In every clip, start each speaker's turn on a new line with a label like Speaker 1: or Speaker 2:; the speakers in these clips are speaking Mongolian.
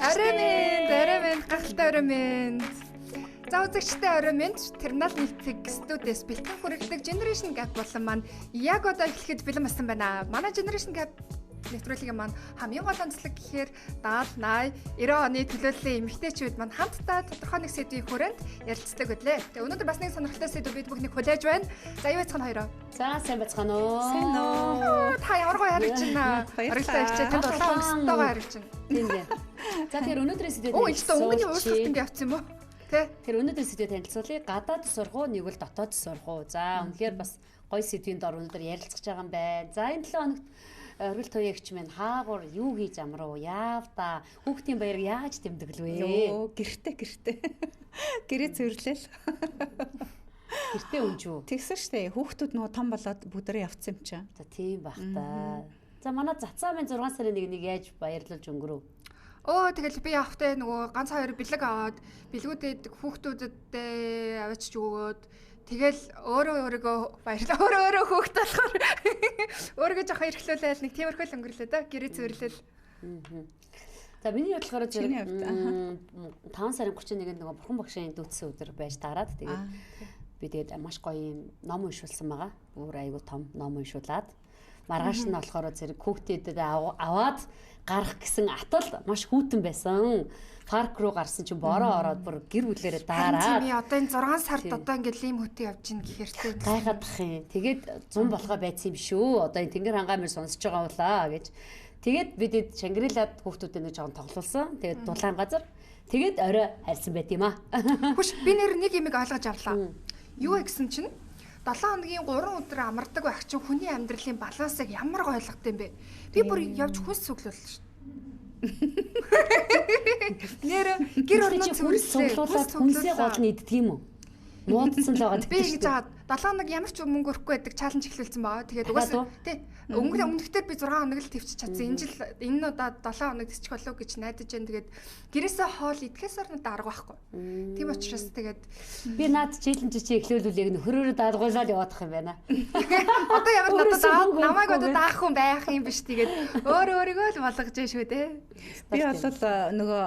Speaker 1: Орой минь гахалтай орой минь. За үзэгчтэй орой минь Terminal нийтлэг студиэс бэлтгэн хүргэдэг Generation Gap болон маань яг одоо эхлэхэд бэлэн болсон байна. Манай Generation Gap нэвтрүүлгийн маань хамгийн гол онцлог гэхээр 70, 80, 90 оны төлөөллийн эмэгтэйчүүд маань хамтдаа тодорхой нэг сэдвийн хүрээнд ярилцдаг байлээ. Тэгээ өнөөдөр бас нэг сонирхолтой сэдв бид бүхнийг хүлээж байна. За юу яцхан хоёроо.
Speaker 2: За сайн байцгаана уу?
Speaker 1: Сайн уу. Та ямар гоё харагдаж байна. Баярлалаа ичээ танд улаан өстөөгөө харагдаж байна.
Speaker 2: Тийм дээ. За тэгэхээр өнөөдрийн сэдвээр
Speaker 1: Оо энэ ч өнгөний уурсгалт ингэ явцсан юм уу? Тэ.
Speaker 2: Тэгэхээр өнөөдрийн сэдвээр танилцуулъя. Гадаад сурах уу, нэг бол дотоод сурах уу? За үнэхээр бас гоё сэдвийн дор өнөөдөр ярилцж байгаа юм байна. За энэ 7 хоногт Оргил туягч минь хаагур юу хийж амрав яавда хүүхдийн баярыг яаж тэмдэглэвэ?
Speaker 3: Йоо гэртээ. Гэрээ цэвэрлээл.
Speaker 2: Гэртээ өнжүү.
Speaker 3: Тэгсэн штэ хүүхдүүд нөгөө том болоод бүдрээ явцсан юм чинь.
Speaker 2: За тийм бах та. За манай цацаа минь 6 сарын 1-нийг яаж баярлуулж өнгөрөв?
Speaker 1: Оо тэгэл би явахтай нөгөө ганц хоёр бэлэг аваад бэлгүүдэд хүүхдүүдэд авчиж өгөөд тэгэл өөрийгөө баярлаа. Өөрөө хөөхт болохоор өөрийгөө жоохон эрхлүүлээл нэг тиймэрхүү л өнгөрлөө да. Гэрээ цэвэрлээл.
Speaker 2: За миний бодлохоор зэрэг 5 сарын 31-нд нөгөө бурхан багшийн дүүцсэн өдөр байж таарад тэгээд би тэгээд маш гоё юм ном уншуулсан байгаа. Өөр айгу том ном уншуулад маргааш нь болохоор зэрэг хүүхдүүдэд аваад гарах гэсэн атал маш хүйтэн байсан. Парк руу гарсан чинь бороо ороод бүр гэр бүлээрээ даараа.
Speaker 1: Тийм одоо энэ 6 сард одоо ингээд лим хөтөө явж ийн гэхэртэй.
Speaker 2: Гайхадах юм. Тэгээд 100 болгоо байцсан юм шүү. Одоо энэ тэнгэр хангаа мөр сонсож байгаа улаа гэж. Тэгээд бид Шангрилад хүүхдүүдэд нэг жоохон тоглуулсан. Тэгээд дулаан газар. Тэгээд орой харьсан байт юм аа.
Speaker 1: Хүш би нэг юмыг ойлгож авлаа. Юу гэсэн чинь 7 хоногийн 3 өдөр амардаг байх чинь хүний амьдралын балансыг ямар гоё ойлгохтой юм бэ? Би бүр явж хүнс цуглууллаа шүү. Нэр гэр орноо
Speaker 2: цуглуулаад хүнсээ гол нь иддэг юм уу? Муудсан л байгаа.
Speaker 1: Би ингэж хаад 7 хоног ямар ч мөнгө өрөхгүй байдаг чаленж эхлүүлсэн байгаа. Тэгээд угаасаа тий өмнөхдөр би 6 хоног л твчих чадсан. Энэ жил энэ удаад 7 хоног тэсчих болов гэж найдаж байна. Тэгээд гэрээсээ хоол идэхээс орно дарга байхгүй. Тийм учраас тэгээд
Speaker 2: би наад челленж чи эхлүүлвэл яг нөхрөөрөө даалгуулаад яваадах юм байна.
Speaker 1: Одоо ямар надад намайг одоо даах хүн байх юм биш. Тэгээд өөрийгөө л болгож шүү дээ.
Speaker 3: Би бол нөгөө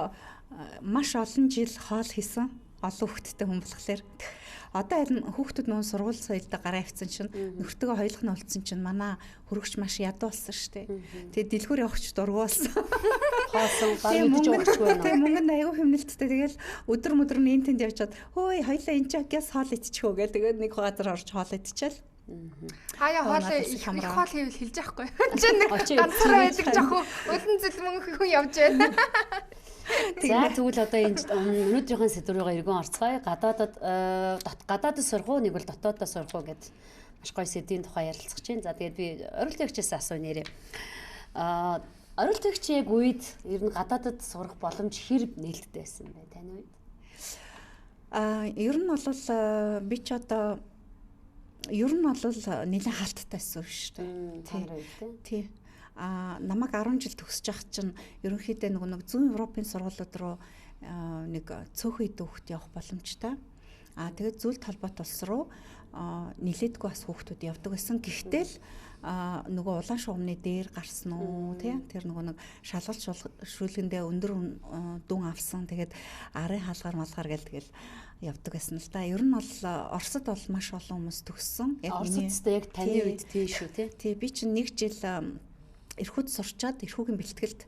Speaker 3: маш олон жил хоол хийсэн. Олон хүүхдтэй хүн болохоор одоо харин хүүхдүүд нүүн сургууль соёлдоо гараа авцсан чинь нөхртөгөө хоёулах нь олцсон чинь манай хөргөч маш ядуу болсон шүү дээ. Тэгээ дэлгүүр явахч дургуулсан.
Speaker 2: Хоосон баг идэж өгчихгүй байна.
Speaker 3: Тэгээ мөнгөнд аягүй хэмнэлттэй тэгэл өдөр нь тэнд явчаад хөөе хоёлаа энэ чагаас хоол идчихөө гэл тэгээд нэг газар орж хоол идчихэл.
Speaker 1: Хаяа хоол их хоол хийвэл хэлж яахгүй. Чи нэг ганцаараа байдаг жоохон өлөн зэлмэн хүн явж байна.
Speaker 2: За тэгвэл одоо энэ өнөөдрийн сэдвүүгээ эргэн орцгоё. Гадаадд сурах уу, нэг бол дотооддоо сурах уу гэд маш гоё сэдвийн тухай ярилцах чинь. За тэгээд би орилтогчээс асуу нэрээ. Орилтогч яг үед ер нь гадаадд сурах боломж хэр нээлттэй байсан бэ таны үед?
Speaker 3: Ер нь бол би ч одоо нэлээд хаалттайсэн шүү дээ. Тий. Намайг 10 жил төгсөж явах чинь ерөнхийдөө нэг зүүн Европын сургуулиуд руу нэг цөөхөн идэх хүүхд явах боломжтой. Тэгээд зүйлт холбоот улс руу нилээдгүй бас хүүхдүүд явдаг байсан. Гэхдээ л нөгөө улаан шугамны дээр гарсан уу тий тэр нөгөө нэг шалгалт шүүлгэндээ өндөр дүн авсан. Тэгээд арын хаалгаар малгаар гэл тэгэл явдаг байсан л да. Ер нь бол Оросд бол маш олон хүмүүс төгссөн.
Speaker 2: Яг Оросдтэй яг таны үед тий шүү тий.
Speaker 3: Тий би чинь нэг жил эрхүүд сурчаад эрхүүгийн бэлтгэлд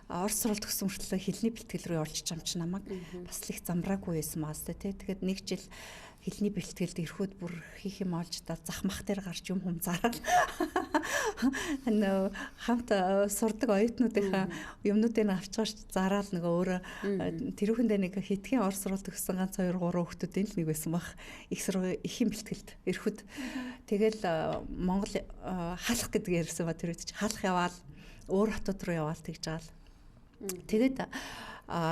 Speaker 3: Орос суралт төгсөн мөртлөө хэлний бэлтгэл рүү явуулчих юм чи намайг бас л их замбраагүй байсан маас тэ. Тэгээд нэг жил хэлний бэлтгэлд эрхүүд бүр хийх юм олж та захмах дээр гарч юм зараад хамт сурдаг оюутнуудынхаа юмнуудыг авчгаарч зараал нөгөө өөрөө тэрүүхэндээ нэг хитгэн Орос суралт төгсөн ганц 2 3 хүүхдүүдийн л нэг байсан баг. Их сургуулийн эхийн бэлтгэлд эрхүүд тэгэл Монгол хаалх гэдэг ярьсан ба тэр үед чи хаалх яваал өөр хотод руу яваал тэгж жаал. Тэгээд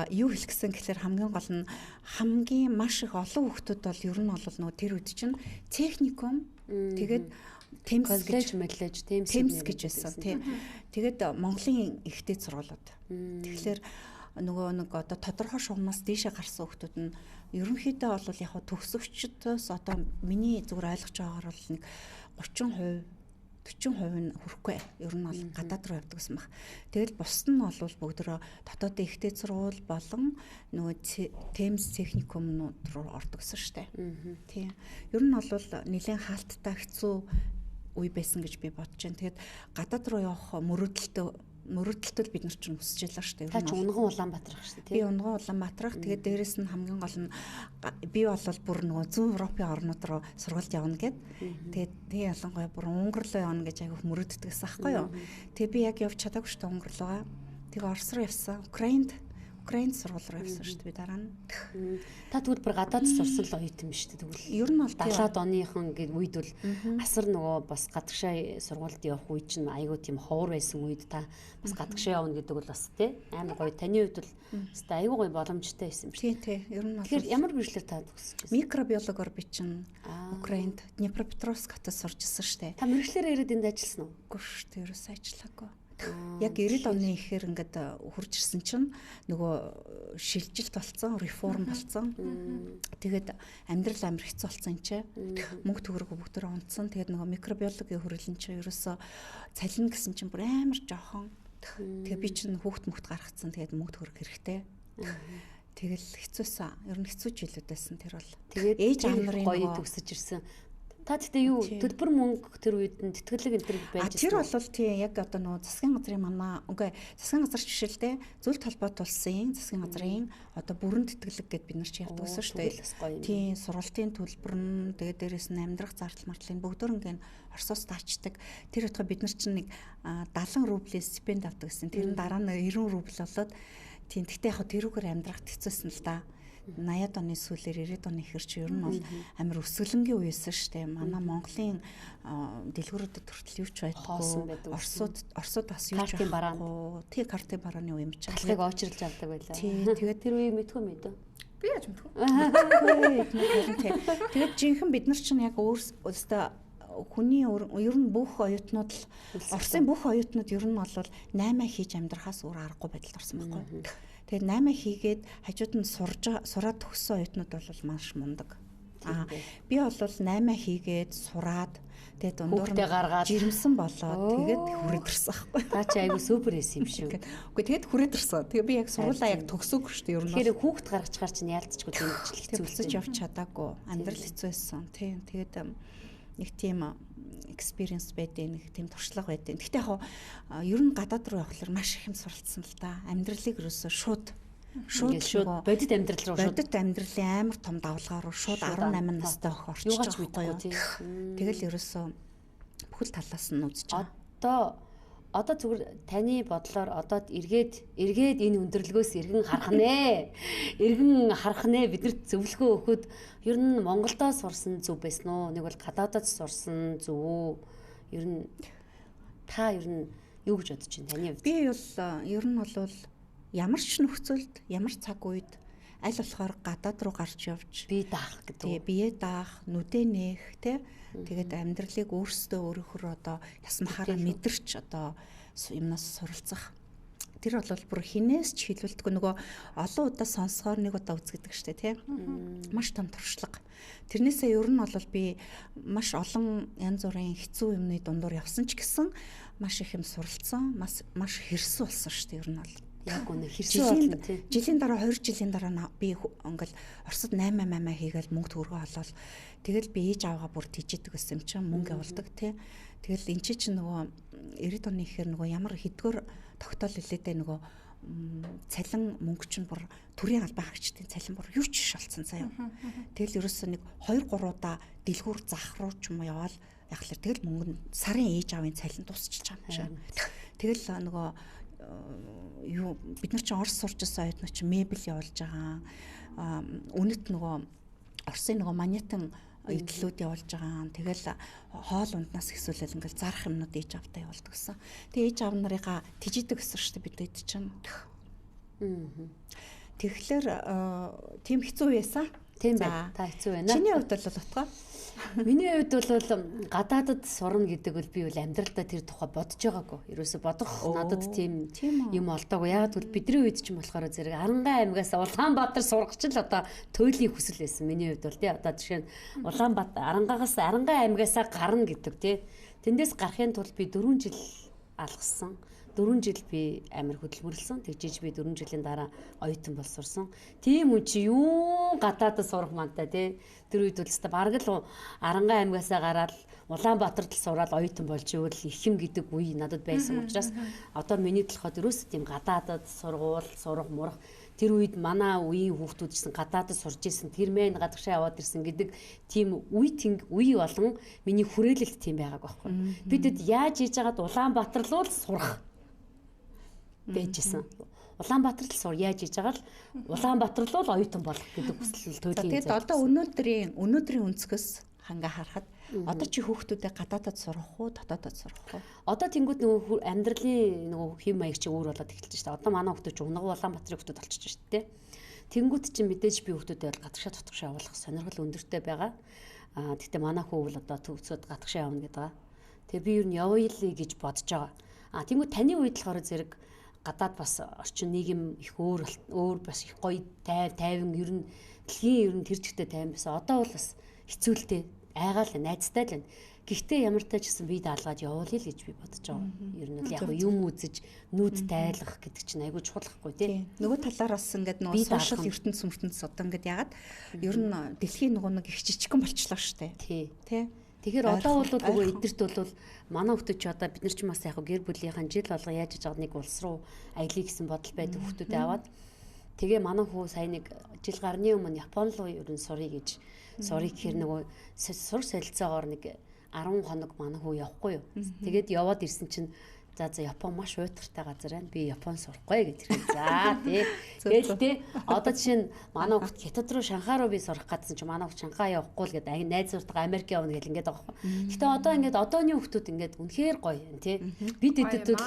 Speaker 3: юу хэлэх гэсэн гэхээр хамгийн гол нь хамгийн маш их олон хүүхдүүд бол ер нь бол нөгөө тэр үед чинь техникум тэгээд темс гэж байсан тийм. Тэгээд Монголын ихтэй сургуулиуд. Тэгэхээр нөгөө нэг одоо тодорхой шугамаас дээшээ гарсан хүүхдүүд нь ерөнхийдөө бол яг төгсөгчдөөс одоо миний зүгээр ойлгож байгаагаар бол нэг 30% 40% нь хүрэхгүй. Ер нь бол гадаад руу явдаг гэсэн баг. Тэгэл бусд нь бол бүгдөө дотоодын ихтэй сургууль болон нөгөө Темз техникумнууд руу ордог гэсэн штэ. Тийм. Ер нь бол нэлээд хаалттай хэцүү үе байсан гэж би бодож байна. Тэгээд гадаад руу явах мөрөөдөлтөд бид нар ч хүсэж байлаа шүү дээ.
Speaker 2: Та ч Унган Улаанбаатар ах шүү дээ.
Speaker 3: Би Унган Улаанбаатар. Тэгээд дээрэс нь хамгийн гол нь би бол бүр нөгөө зүүн Европын орнууд руу сургуульд явна гэд. Тэгээд би ялангуяа бүр Унгар руу явна гэж айгүйх мөрөөддөг гэсэн аахгүй юу. Тэгээд би яг явж чадаагүй шүү дээ Унгар руугаа. Тэгээд Орос руу явсан. Украинд сургууль руу явсан шүү дээ би дараа нь.
Speaker 2: Та тэгвэл бүр гадаад сурсан л оюутан биш үү тэгвэл.
Speaker 3: Ер нь бол
Speaker 2: 70-аад оныхон гээд үед бол асар нөгөө бас гадагшаа сургуульд явах үе чинь айгүй тийм ховор байсан үед та бас гадагшаа явна гэдэг бол бас тий амар гоё. Таны хувьд бол өстой айгүй гоё боломжтой байсан биш.
Speaker 3: Тий. Ер нь бол.
Speaker 2: Тэгэхээр ямар бичлэр та төгсөж байсан?
Speaker 3: Микробиологоор би чинь Украинд Днепропетровск хотод сурч ирсэн шүү дээ.
Speaker 2: Та мэрэгчлэр ирээд энд ажилласан уу?
Speaker 3: Үгүй шүү дээ ерөөсөө ажиллаагүй. Яг 90 оны ихээр ингээд хурж ирсэн чинь нөгөө шилжилт болсон, реформ болсон. Тэгээд амьдрал амар хэцүү болсон ч мөнгө төгрөгөө бүгдөө унтсан. Тэгээд нөгөө микробиологийн хөрөлн чинь ерөөсөө цалин гэсэн чинь бүр амар жоохон. Тэгээд би чинь хүүхд мөхт гаргацсан. Тэгээд мөнгө төгрөг хэрэгтэй. Тэгэл хэцүүсэн. Ер нь хэцүү жилүүд байсан тэр бол.
Speaker 2: Тэгээд
Speaker 3: ээж аав нарын
Speaker 2: гоё төгсөж ирсэн. Та тэгтээ юу төлбөр мөнгө тэр үед нь тэтгэлэг энэ байж
Speaker 3: байсан. Тэр бол тийм яг одоо нөгөө засгийн газрын манай үгүй засгийн газар жишээлтэй зөвлөлт холбоот улсын засгийн газрын одоо бүрэн тэтгэлэг гэд бид нар чи явдаг гэсэн шүү дээ. Тийм сургалтын төлбөр нь тэгээд дээрэс нь амьдрах зардал мартлын бүгдөө ингээд Оросоос таачдаг. Тэр утгаа бид нар чинь нэг 70 рублээс стипенд авдаг гэсэн. Тэр нь дараа нь 90 рубль болоод тийм тэгтээ яг тэрүүгээр амьдрах хэцүүсэн л да. 80-ад оны сүүлээр 90-ад оны ихэр чи ер нь бол амар өсгөлөнгийн үеэсэн шүү дээ. Манай Монголын дэлгүүрүүдэд хүртэл юу ч байдаггүй. Оросууд бас юу ч байхгүй. Тий картын барааны үе юм чи.
Speaker 2: Талхыг очирлж авдаг байлаа.
Speaker 3: Тий тэгээд
Speaker 2: тэр үе мэдгүй мэдээ.
Speaker 1: Би яаж мэдгүй.
Speaker 3: Тэгээд жинхэнэ бид нар чинь яг өөрсдөө хүний ер нь бүх оюутнууд Оросын бүх оюутнууд ер нь бол 8 хийж амьдрахаас өөр аргагүй байдалд орсон байхгүй. Тэгээд 8 хийгээд хажууд нь сураад төгссөн оюутнууд бол маш мундаг. Би бол 8 хийгээд сураад тэгээд дундуур нь гаргаад жирэмсэн болоод тэгээд хүрээд ирсэн байхгүй.
Speaker 2: Та чи айгу супер эс юм шүү.
Speaker 3: Үгүй тэгээд хүрээд ирсэн. Тэгээд би яг сургуулаа яг төгсөөгүй шүү дээ ер нь.
Speaker 2: Тэгэхээр хүүхд гаргачгаар чинь яалтчгүй дэмжлэх
Speaker 3: хэцүү явж чадаагүй. Амьдрал хэцүү байсан. Тийм тэгээд нэг тийм experience байдیں۔ Нэг тийм туршлага байдیں۔ Гэхдээ яг ер нь гадаад руу явхлаар маш их юм суралцсан л да. Амьдралыг ерөөсөө шууд
Speaker 2: бодит амьдрал руу
Speaker 3: бодит амьдралын амар том давлгаар руу шууд 18 настай өх орчих байхгүй юу. Тэгэл ерөөсөө бүхэл талаас нь үзэж байгаа.
Speaker 2: Одоо зүгээр таны бодлоор одоо эргээд энэ өндөрлгөөс эргэн харах нэ бидэрт зөвлөгөө өгөхөд ер нь Монголдоо сурсан зөв байсан уу? Нэг бол гадаадад сурсан зөв үү? Ер нь та юу гэж бодож байна таны хувьд?
Speaker 3: Би бол ер нь бол ямар ч нөхцөлд, ямар цаг үед аль болохоор гадаад руу гарч явж
Speaker 2: бие даах гэдэг.
Speaker 3: Бие даах, нүдэ нээх тий. Тэгээд амьдралыг өөрөөр одоо ясмахаараа мэдэрч одоо юмнаас суралцах. Тэр бол бүр хинээс ч хэлүүлдэггүй нөгөө олон удаа сонсохоор нэг удаа үзгэдэг штэ тий. Маш том туршлага. Тэрнээсээ ер нь бол би маш олон янз бүрийн хэцүү юмны дундуур явсан ч гэсэн маш их юм суралцсан, маш хэрсэн болсон штэ ер нь бол.
Speaker 2: Яг үнэ хэрсэн болно тий.
Speaker 3: Жилийн дараа 20 жилийн дараа би ингээл Оросд 8 хийгээл мөнгө төгрөгөө олоод тэгэл би ээж аваагаа бүр тийжэдэг гэсэн юм чинь мөнгө явуулдаг тий. Тэгэл эн чинь нөгөө 90 оны ихээр нөгөө ямар хэдгээр тогтоол илээдээ нөгөө цалин мөнгө чинь бүр төрийн албан хаагчдын цалин бүр юу ч ш болсон заяа. Тэгэл ерөөсөө нэг 2-3 удаа дэлгүүр зах руу ч юм уу яваал яхахлаар тэгэл мөнгө нь сарын ээж аавын цалин дуусчихж байгаа юм шиг. Тэгэл нөгөө юу бид нар чинь Орос сурч байсан оюутнууд чинь мебель явуулж байгаа. Үнэт нөгөө Оросын нөгөө маньятан эдлүүд явуулж байгаа. Тэгэл хоол унднаас ихсүүлэл ингээл зарах юмнууд ээж авдаа явуулдаг гэсэн. Тэгээ ээж аав нарыгаа тижидэг гэсэн шүү дээ бид чинь. Тэгэхээр тийм хэцүү байсан.
Speaker 2: Тийм бай. Та хэцүү байна.
Speaker 3: Чиний хувьд бол утгаа?
Speaker 2: Миний хувьд бол гадаадад сурна гэдэг бол би бол амьдралдаа тэр тухай бодож байгаагүй. Ерөөсө бодох надад тийм юм олдоогүй. Яг бол бидний үед ч юм болохоор зэрэг Арангай аймгаас Улаанбаатар сурах ч л одоо туйлын хүсэл байсан. Миний хувьд бол тий одоо жишээ нь Улаанбаатар Арангай аймгаасаа гарна гэдэг тий. Тэндээс гарахын тулд би 4 жил алгасан. 4 жил би амар хөдөлмөрлсөн. Тэгжиж би 4 жилийн дараа оюутан болсурсан. Тийм үн чи юу гадаадд сурах мантай тий. Тэр үед үлстэй бараг л Арангаа аймгаасаа гараад Улаанбаатарт сураад оюутан болж ивэл их юм гэдэг үе надад байсан учраас одоо миний толгойд ерөөсөө тийм гадаадд сургууль, сурах, мурах тэр үед манай үеийн хүүхдүүд гэсэн гадаадд сурж исэн, тэр мэн гадагшаа яваад ирсэн гэдэг тийм үе болон миний хүрээлэлт тийм байгааг байхгүй. Бидэд яаж хийж байгаад Улаанбаатар л сурах байжсэн. Улаанбаатар л яаж хийж байгаа л Улаанбаатар л оюутан болох гэдэг хүсэл туйлын.
Speaker 3: Тэгээд одоо өнөөдрийн өнцгөөс ханга харахад одоо чи хүүхдүүдэд гадаадд сурах уу, дотоодд сурах уу?
Speaker 2: Одоо тэнгууд нөгөө амьдралын нөгөө хэв маяг чи өөр болоод эхэлж байна. Одоо манай хүүхдүүд ч унгав Улаанбаатарын хүүхдүүд болчихж байна шүү дээ. Тэнгууд чи мэдээж би хүүхдүүдэд гадагшаа дотгошоо явуулах сонирхол өндөртэй байгаа. Гэхдээ манай хүү бол одоо төвцөд гадагшаа явна гэдэг. Тэгээ би юу нь явъя гэж бодож байгаа. Тэнгууд таны үед болохоор зэрэг гадаад бас орчин нийгэм их өөр бас их гоё тайван ер нь дэлхийн тэр чигтээ тайван байсан. Одоо бол бас хэцүүлтэй айгаал найзтай л байна. Гэхдээ ямар тач гэсэн би даалгаад явуулъя л гэж би бодож байгаа. Ер нь л яг юм үзэж нүд тайлах гэдэг чинь айгүй чухалхгүй тий.
Speaker 3: Нөгөө талаар бас ингээд нөгөө сошиал ертөнц одоо ингээд яагаад ер нь дэлхийн нөгөө нэг их жижигхэн болчлоо штэ.
Speaker 2: Тий.
Speaker 3: Тий.
Speaker 2: Тэгэхээр одоо бол нөгөө эдгэрт бол манай хүүхдүүд ч одоо бид нар ч бас яг гэр бүлийнхэн жил болго яаж хийж байгааг нэг улс руу аялье гэсэн бодол байдаг хүүхдүүдээ аваад тэгээ манай хүү сая нэг жил гарны өмнө Япон руу ер нь сурыг гэж сурыг гэхэр нөгөө сур солилцоогоор нэг 10 хоног манай хүү явахгүй юу. Тэгээд яваад ирсэн чинь за Япон маш уйтгартай газар байна. Би Япон сурахгүй гэж хэлээ. За тий. Тэгэл тий. Одоо жишээ нь манай хүүхд Хятад руу Шанхай руу би сурах гэсэн чинь манай хүүхд Шанхай явахгүй л гэдэг найз суртага Америк явна гэл ингээд байгаа байхгүй. Гэтэ одоо ингээд одооны хүүхдүүд ингээд үнэхээр гоё юм тий. Бид эдэд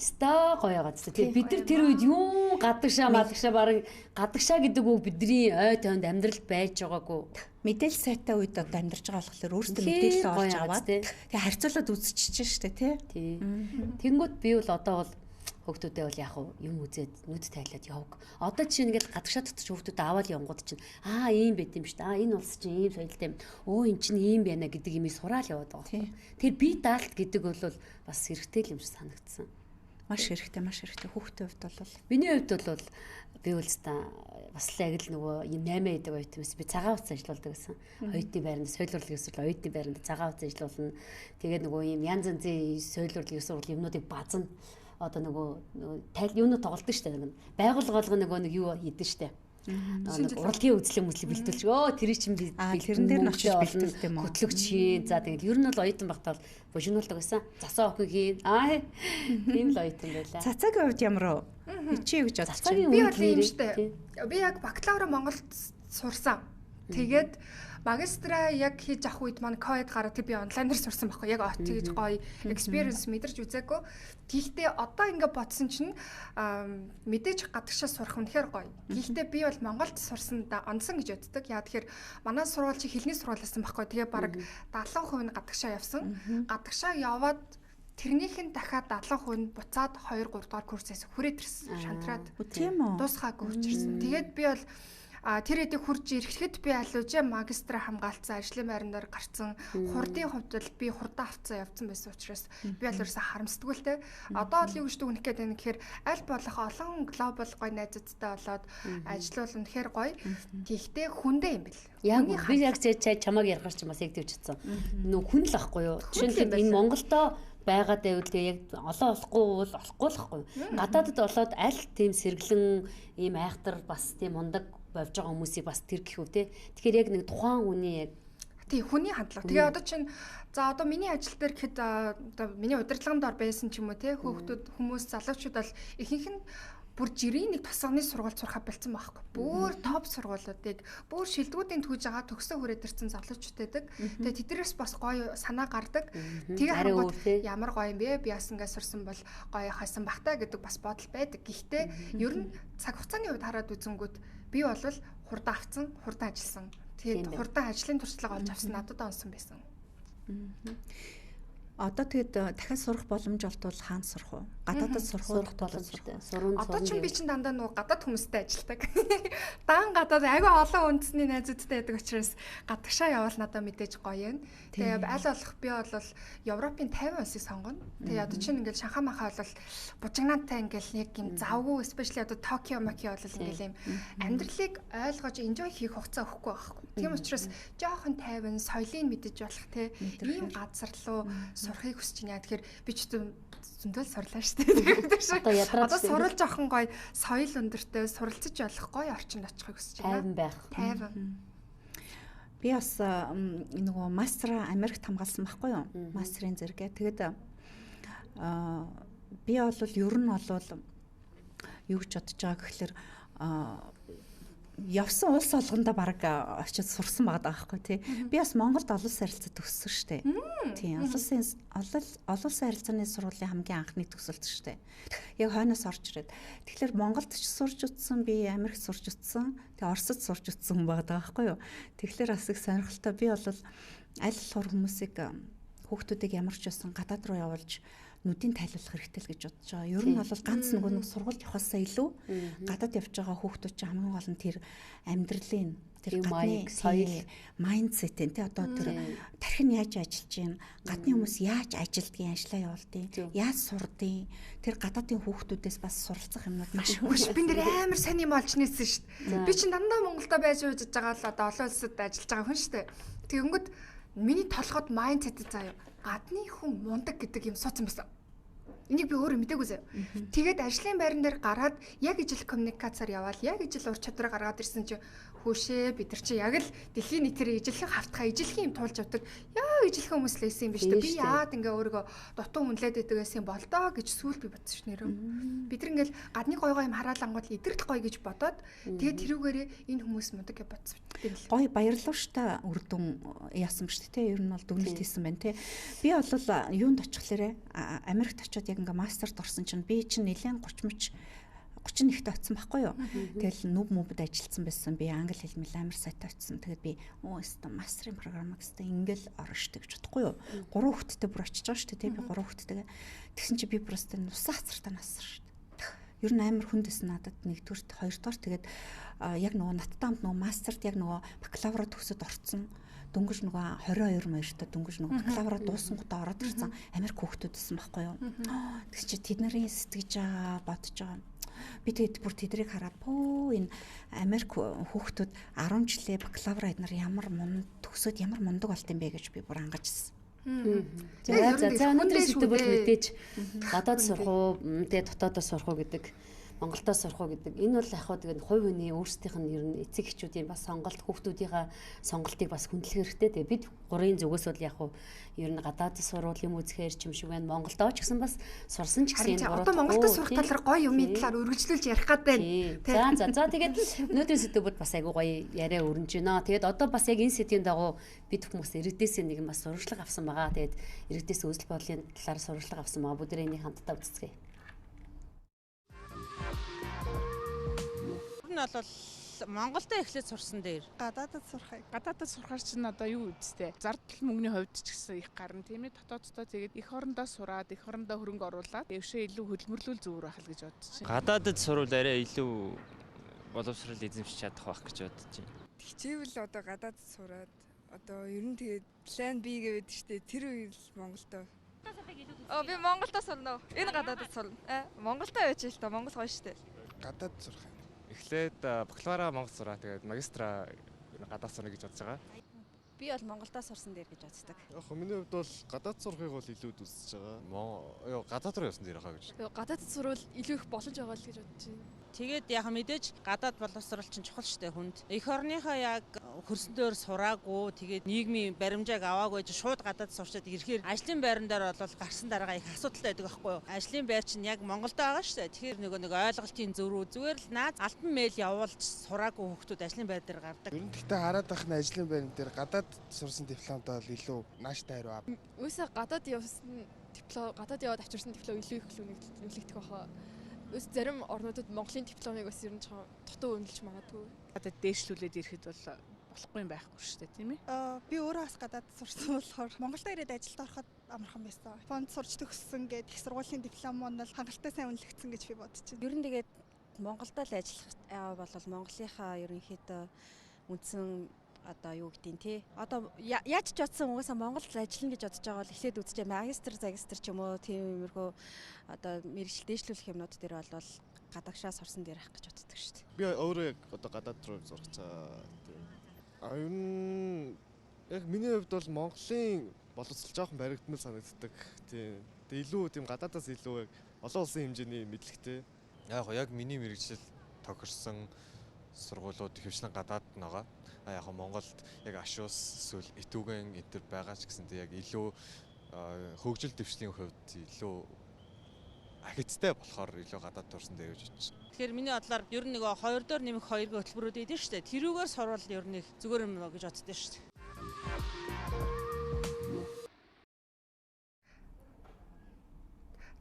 Speaker 2: ста гоё байгаа зү тий. Бид нар тэр үед юу гадагшаа бараг гадагшаа гэдэг үг бидний ой тоонд амьдралд байж байгаагүй.
Speaker 3: Мэдээлэл сайтай үед одоо амьдарч байгаа болохоор өөртөө мэдээлэл олж аваад тэгээ харьцуулаад үзчихэж штэ тий.
Speaker 2: Тэнгүүд би бол одоо бол хүүхдүүдээ бол яг юм үзээд нүд тайлаад явг. Одоо чинь ингээд гадагшаа дотор хүүхдүүд аваад явгууд чинь ийм байт юм шүү дээ. Энэ улс чинь ийм соёлтой юм. Эн чинь ийм байна гэдэг юмыг сураал яваад байгаа. Тэр бие даалт гэдэг бол бас хэрэгтэй л юм шиг санагдсан.
Speaker 3: Маш хэрэгтэй хүүхдийн хувьд бол
Speaker 2: миний хувьд бол би үлстэ бас л яг л нөгөө 8 байдаг оюутан байсан. Би цагаан утас ажилладаг байсан. Оюутны байранд соёлуурлын ёсвол оюутны байранд цагаан утас ажиллуулна. Тэгээд нөгөө ийм янз янзын соёлуурлын ёсвол юмнуудыг базна. Одоо нөгөө юунууд тоглолдог шүү дээ. Байгууллага нөгөө нэг юу хийдэж шүү дээ. Урлагийн үзлэг бэлтүүлж тэр чинь би
Speaker 3: тэрэн дээр нь очиж бэлтүүлдэг юм уу?
Speaker 2: Хөтлөгч хийн. За тэгээд ер нь бол оюутан багтаал бужигнуулдаг байсан. Засаа охин хийн. Тийм л оюутан байлаа.
Speaker 3: Цацагийн хувьд ямар уу? Чи юу гэж бодож байна?
Speaker 1: Би бол юм штэ. Би яг бакалавра Монголд сурсан. Тэгээд магистра яг хийж авах үед маань ковид гараад би онлайнаар сурсан байхгүй. Яг тэгж гоё experience мэдэрч үзээгүй. Гэхдээ одоо ингээд бодсон чинь мэдээж гадагшаа сурах үнэхээр гоё. Гэхдээ би бол Монголд сурсан онцсон гэж боддог. Яа тэгэхээр манай сургууль чи хэлний сургууль байсан байхгүй. Тэгээ баг 70% нь гадагшаа явсан. Гадагшаа яваад тэрнийх нь дахиад 70% нь буцаад 2 3 дугаар курсээс хүрээд ирсэн. Шантраад.
Speaker 3: Тийм үү?
Speaker 1: Дуусгаагүй хүрчирсэн. Тэгээд би бол тэр эдийг хурж ирэхэд би алуужаа магистра хамгаалцсан ажлын байрнаар гарцсан. Хурдын хувьд бол би хурдаа авцсан явцсан байсан учраас би бол ерөөсө харамсдаггүй л те. Одоо л юу гэж дүгнэх гээд байна гэхээр аль болох олон глобал гой найзуудтай болоод ажиллавал үнэхээр гоё. Тэгтээ хүндээ юм бэл.
Speaker 2: Яг би яг чамаг ярихаар ч бас яг тэгж чадсан. Нүү хүн л ахгүй юу? Жишээлбэл энэ Монголдоо байгаад байвал яг олон олохгүй л ахгүй. Гадаадд болоод аль тийм сэргэлэн ийм айхтар бас тийм мундаг бовж байгаа хүмүүсийг бас тэр гэхүү те. Тэгэхээр яг нэг тухайн үний яг
Speaker 1: хүний хандлага. Тэгээ одоо чинь за одоо миний ажил дээр гэхэд одоо миний удирдлагын дор байсан ч юм уу те хүүхдүүд хүмүүс залуучууд бол ихэнх нь бүр жирийн нэг тусганы сургууль сурахад болцсон байхгүй. Бүр топ сургуулиудыг бүр шилдэгүүдийн түүж байгаа төгсөө хүрээд ирсэн залуучууд байдаг. Тэгээ тэднээс бас гоё санаа гардаг. Тэгээ харангуут ямар гоё юм бэ? Би бас ингээд сурсан бол гоё хасан бахтай гэдэг бас бодол байдаг. Гэхдээ ер нь цаг хугацааны хувьд хараад үзэнгүүт би бол хурдан авцсан, хурдан ажилласан. Тэгээд хурдан ажлын туршлага олж авсан надад онсон байсан.
Speaker 3: Одоо тэгээд дахиад сурах боломж олдвол хаана сурах вэ? Гадаадд сурах уу?
Speaker 2: Сурах боломжтой. Сурын
Speaker 1: Одоо ч би чинь дандаа нөгөө гадаад хүмүүстэй ажилладаг. Даан гадаад айгүй олон үндэсний найзуудтай байдаг учраас гадагшаа явал надад мэдээж гоё юм. Тэгээ аль болох би бол Европын 50 улсыг сонгоно. Тэгээ одоо чинь ингээл Шанхай махаа бол бужигнаантай ингээл яг юм завгүй especially одоо Токио макио бол ингээл юм амьдралыг ойлгож enjoy хийх хугацаа өгөхгүй байхгүй. Тийм учраас жоохон тайван соёлыг мэдэж болох те ийм газар руу сурахыг хүсэж байна. Тэгэхээр би ч зөндөл сурлаа шүү дээ. Одоо сурал жоохон гоё соёл өндөртэй суралцж болох гоё орчинд очихыг хүсэж байна.
Speaker 2: Тайван байх.
Speaker 1: Тайван.
Speaker 3: Би бас нөгөө мастер Америкт хамгаалсан байхгүй юу? Мастерын зэрэгээ. Тэгээд би бол ер нь бол юу гэж бодож байгаа гэхэлэр явсан улс олгондоо баг очиж сурсан байгаа байхгүй тий. Би бас Монголд олон улсын харилцаа төгссөн шүү дээ. Тийм. Олон улсын харилцааны сургуулийн хамгийн анхны төгсөлт шүү дээ. Яг хойноос орж ирээд. Тэгэхээр Монголд ч сурж утсан, би Америкт сурж утсан, тэгээ Оросд сурж утсан байгаа байхгүй юу. Тэгэхээр бас их сонирхолтой. Би бол аль болох хүмүүсийг хүүхдүүдийг ямар ч байсан гадаад руу явуулж нүдийг тайлбарлах хэрэгтэй л гэж бодож байгаа. Ер нь бол ганц нэг сургуульд явахаасаа илүү гадаад явж байгаа хүүхдүүд чинь хамгийн гол нь тэр амьдралын тэр гадны соёл, майндсет тий одоо тэр тархин яаж ажиллаж байна, гадны хүмүүс яаж ажилдгийг, ажиллаа явуулдгийг, яаж сурдгийг, тэр гадаадын хүүхдүүдээс бас суралцах юмнууд маш их.
Speaker 1: Би нэр амар сайн юм олж нээсэн шүү дээ. Би чинь дандаа Монголда байж уужж байгаа л одоо олон улсад ажиллаж байгаа хүн шүү дээ. Тэгэнгүүт миний толгойд майндсет заяа гадны хүн мундаг гэдэг юм суудсан байсан. Энийг би өөрөө мэдээгүй заяа. Тэгээд ажлын байран дээр гараад яг ижил коммуникацаар яваал, яг ижил ур чадвараа гаргаад ирсэн чинь хүүшээ бид нар чи яг л дэлхийн нийтээр ижилхэн хавтгаа ижилхэн юм туулж авдаг. Яа ижилхэн хүмүүс л байсан юм биш үү? Би яад ингээ өөрийгөө дутуу хүнлээд байдаг байсан юм бол доо гэж сүүл би бодсон ш нэрөө. Бид нар ингээл гадны гой гой юм хараалангууд идэрэл гой гэж бодоод тэгээд тэрүүгээрээ энэ хүмүүс мундаг гэж бодсон юм л.
Speaker 3: Гой баярлав штэ үрдүн яасан биш тий. Ер нь бол дүгнэлт хийсэн байна тий. Би бол юунд очихлаарэ Америкт очиод яг ингээ мастерд орсон чинь би чинь нэлээд 31-т очсон байхгүй юу. Тэгэл нүбд ажилласан байсан. Би англи хэл мэл амар сайтай очсон. Тэгээд би өөстө мастерын програмыг өстө ингээл орно штэ гэж бодохгүй юу. 3 хүүхэдтэй бүр очиж байгаа штэ тий. Би 3 хүүхэдтэйгээ тэгсэн чи би просто нусаа хацартаа нассан штэ. Ер нь амар хүндэсэн надад нэгдүгürt хоёрдугаар тэгээд яг нөгөө надтай хамт нөгөө мастерт яг нөгөө бакалавра төгсөд орцсон. Дөнгөж нөгөө 22 морьтой дөнгөж нөгөө бакалавра дуусан гутаа ороод ирсэн Америк хүүхдүүд байсан байхгүй юу. Тэгс чи тэдний сэтгэж байгаа бодож байгаа. Би тэгээд бүр тэдрийг хараад энэ Америк хүүхдүүд 10 жилээ бакалавра эднэр ямар төгсөөд ямар мундаг болт юм бэ гэж би бүр ангажсан.
Speaker 2: За өнөөдрийн сэдв бол мэдээж гадаад сурах уу, тэгээ дотоодоо сурах уу гэдэг, Монголдоо сурах уу гэдэг. Энэ бол яг хаа тэгээд хувь хүний өөрсдийнх нь ер нь эцэг эхчүүдийн бас сонголт, хүүхдүүдийнхээ сонголтыг бас хүндлэх хэрэгтэй. Тэгээ бид гурийн зүгээс бол яг хаа ер нь гадаад сурвал юм үзэхээр ч юм шиг байна. Монголдоо ч гэсэн бас сурсан ч гэсэн энэ
Speaker 1: одоо Монголдоо сурах талаар гоё юмны талаар үргэлжлүүлж ярих гад байна.
Speaker 2: За тэгээд өнөөдрийн сэдвүүд бас айгуу гоё яриа өрнөж байна. Тэгээд одоо бас яг энэ сэдвийн дагуу бид хүмүүс иргэдээс нэг бас сурвалжлага авсан байгаа. Тэгээд иргэдээс үзэл бодлын талаар сурвалжлага авсан байгаа. Бүгдээ энийг хамтдаа үзцгээе.
Speaker 4: Энэ бол Монголдо эхлээд сурсан дээр
Speaker 5: гадаадд сурахаар чинь одоо юу үстэй зардал мөнгөний хувьд ч гэсэн их гарна тийм ээ дотооддоо тэгээд эх орондоо сураад эх орондоо хөрөнгө оруулаад дэвшээ илүү хөдөлмөрлүүл зөвөр байх л гэж бодож байна.
Speaker 6: Гадаадд сурвал арай илүү боловсрал эзэмшиж чадах байх гэж бодож байна.
Speaker 7: Хичээвэл одоо гадаадд сураад одоо ер нь тэгээд план B гэдэг штэ тэр үеэр Монголдо. Би Монголдо сурна. Энэ гадаадд сурна. Монголдо явж л та Монгол гоё штэ.
Speaker 8: Гадаад сурах юм. Эхлээд бакалавра Монгол сураа тэгээд магистра гадаад сурна гэж бодож байгаа.
Speaker 9: Би бол Монголдо сурсан дээр гэж боддог.
Speaker 8: Яг миний хувьд бол гадаад сурахыг бол илүү үзэж байгаа. Гадаад руу явсан дээр хаа гэж.
Speaker 9: Гадаадд сурвал илүү их боломж байгаа л гэж бодож байна.
Speaker 4: тэгээд яг мэдээж гадаад боловсрол чинь чухал штэ хүнд. Эх орныхоо яг хөрсөндөр сураагүй тэгээд нийгмийн баримжааг аваагүй шууд гадаад сурчаад ирэхээр ажлын байран дээр бол гарсан дараагаа их асуудалтай байдаг байхгүй юу? Ажлын байр чинь яг Монголд байгаа штэ. Тэгэхээр нэг ойлголтын зөрүү зүгээр л наад алтан мэйл явуулж сураагүй хүмүүс ажлын байр дээр гардаг.
Speaker 8: Ер нь гэхдээ хараад байх нь ажлын байран дээр гадаад сурсан дипломтой бол илүү нааштай хариу ав.
Speaker 9: Үсээ гадаад явсан диплом гадаад яваад авчирсан диплом илүү их нөлөөлөгдөх байхаа. Өс зарим орнуудад Монголын дипломыг бас ер нь дутуу үнэлж магадгүй.
Speaker 5: Гадаад дээшлүүлээд ирэхэд бол болохгүй юм байхгүй шүү дээ, тийм ээ?
Speaker 10: Би өөрөө бас гадаад сурсан болохоор Монголд ирээд ажилд ороход амархан байсан. Фонд сурч төгссөн гэдэг их сургуулийн диплом нь бол хангалттай сайн үнэлэгдсэн гэж би бодож байна.
Speaker 11: Ер нь тэгээд Монголд л ажиллах бол Монголынхаа ерөнхийдөө үндсэн одоо юу гэдгийг тий. Одоо яаж ч бодсон угаасаа Монголд ажиллана гэж бодож байгаа бол эхлээд үзчихээ магистр ч юм уу тийм иймэрхүү одоо мэргэжил дэвшлүүлэх юмнууд дээр бол гадагшаа сурсан дээр ах гэж боддог шүү дээ.
Speaker 12: Би өөрөө яг одоо гадаад руу сурах цаа. Ер нь яг миний хувьд бол Монголын боловсрол жоохон баригдмал санагддаг. Тийм. Тэгээ илүү тийм гадаадаас илүү яг олон улсын хэмжээний мэдлэгтэй.
Speaker 8: Яг миний мэргэжил тохирсон сургуулиуд хөвчлэн гадаад байгаа. Яг Монголд яг Ашуус эсвэл Итүгэн энэ байгаа ч гэсэнтэй яг илүү хөгжил дэвшлийн хувьд илүү ахицтай болохоор илүү гадаад турсан дээр гэж бодож байна.
Speaker 4: Тэгэхээр миний бодлоор ер нь нэг 2 доор нэмэх 2 хөтөлбөрүүд идэв шүү дээ. Тэрүүгээр сурвал ер нь зүгээр юм гэж боддоо шүү дээ.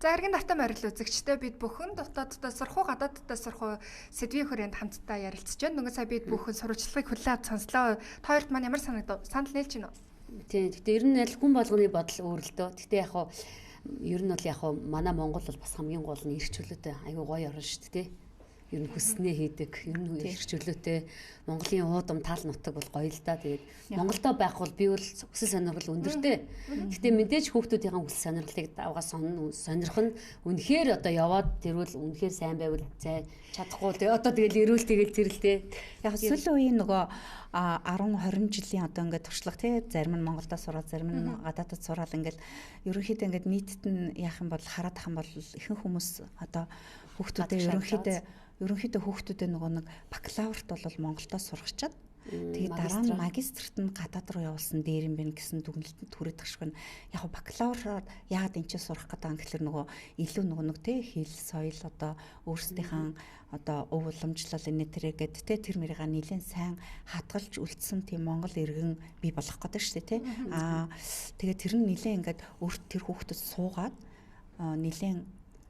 Speaker 1: За эргэн давтан морил үзэгчтэй бид бүхэн дотооддоо сурах уу гадааддаа сурах уу сэдвийн хүрээнд хамтдаа ярилцж байна. Нөгөө сая бид бүхэн сурвалжлагыг хүлээн авч сонслоо. Тойрт маань ямар санагдав? Санал нээлж гинөө.
Speaker 2: Тийм. Гэтэ ер нь аль хүн болгоны бодол өөр л дөө. Гэтэ яг хуу ер нь бол яг хуу манай Монгол бол бас хамгийн гол нь эрх чөлөөтэй аюу гоё орно шүү дээ. Ер нь хүснээ хийдэг. Ер нь эрх чөлөөтэй Монголын уудам тал нутаг бол гоё л да. Тэгээд Монголдо байх бол би бол хүсэл сонирхол өндөртэй. Гэтэ мэдээж хүүхдүүдийн хүсэл сонирхлыг давгаа сонирх нь үнэхээр одоо яваад тэрвэл үнэхээр сайн байвал чадахгүй. Тэгээ одоо тэгэл эрүүл тэгэл зэрэлтэй.
Speaker 3: Яг сүүлийн үеийн нөгөө 10 20 жилийн одоо ингээд туршлага тий зарим нь Монголдо сураад зарим нь гадаадд сураад ингээд ерөнхийдөө ингээд нийтэд нь яах юм бол хараад ах юм бол ихэнх хүмүүс одоо хүүхдүүдээ ерөнхийдөө хүүхдүүдээ нөгөө нэг бакалаврт бол Монголдо сургачаад тэгээд дараа нь магистрт нь гадаад руу явуулсан дээр юм байна гэсэн дүгнэлтэнд хүрээд тагшгүй. Яг бакалавраар яагаад энэ ч сурах гэдэг юм гэхэлэр нөгөө илүү нөгөө нэг тий хэл соёл одоо өөрсдийнхээ одоо өв уламжлал энэ төрөйгээд тий тэр мэрийга нэлээд сайн хадгалж үлдсэн тийм Монгол иргэн бий болох гэдэг шүү дээ тий. Тэгээд тэр нь нэлээд ингээд өөрт тэр хүүхдэд суугаад нэлээд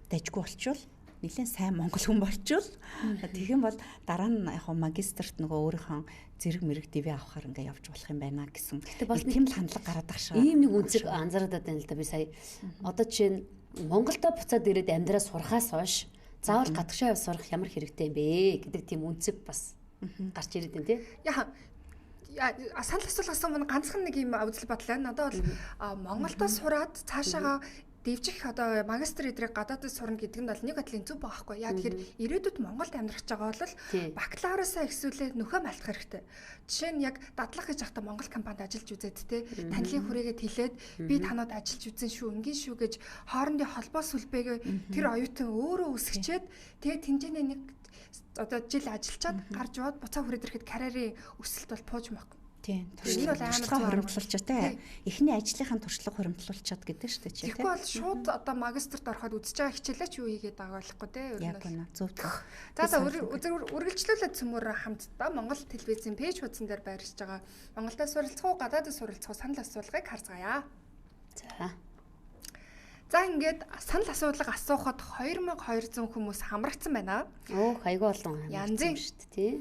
Speaker 3: дайггүй болчвол нэлээд сайн монгол хүн болчвол тэгэх юм бол дараа нь яг магистрт нөгөө өөрийнхөө зэрэг мэрэг дэвээ авахаар ингээ явж болох юм байна гэсэн. Гэтэ бас тийм л хандлага гараад ах шиг.
Speaker 2: Ийм нэг үнцэг анзаараад байна л да би сая. Одоо жишээ нь Монголдо буцаад ирээд амьдраа сурахаас хойш заавал гадагшаа явж сурах ямар хэрэгтэй юм бэ гэдэг тийм үнцэг бас гарч ирээд байна тий.
Speaker 1: Санал асуулгасан мань ганцхан нэг юм үзэл бодол байна. Надад бол Монголдо сураад цаашаага дэвжих одоо магистр эдрийг гадаадд сурна гэдэг нь бол нэг бодлын зөв байхгүй. Яа тэгэхээр ирээдүйд Монголд амьдрах байгаа бол бакалавраасаа ихсүүлээ нөхөө малтах хэрэгтэй. Жишээ нь яг дадлах гэж байхдаа Монгол компанид ажиллаж үзээд те танилын хүрээгээд хэлээд би танад ажиллаж үзэн шүү, ингийн шүү гэж хоорондын холбоо сүлбэгээ тэр оюутан өөрөө үсгчээд тэгээд тэмжээний нэг одоо жил ажиллачаад гарч яваад буцаа хүрээд ирэхэд карьерийн өсөлт бол пууж махгүй.
Speaker 3: Тийм. Туршлага хуримтлуулчаа те. Эхний ажлынхаа туршлага хуримтлуулчаад гэдэг шүү дээ чи те.
Speaker 1: Тэгэхгүй бол шууд одоо магистрт ороход үзэж байгаа хичээлээ ч юу хийгээд байгаа болохгүй те.
Speaker 3: Яг үнэ зөв.
Speaker 1: За үргэлжлүүлээд цөмөр хамтдаа Монгол телевизийн пэйж хуудсан дээр байршиж байгаа Монголдо суралцах уу гадаадд суралцах уу санал асуулгыг харцгаая. За ингээд санал асуулга асуухад 2200 хүмүүс хамрагдсан байна.
Speaker 2: Айгүй олон хамрагдсан шүү дээ тий.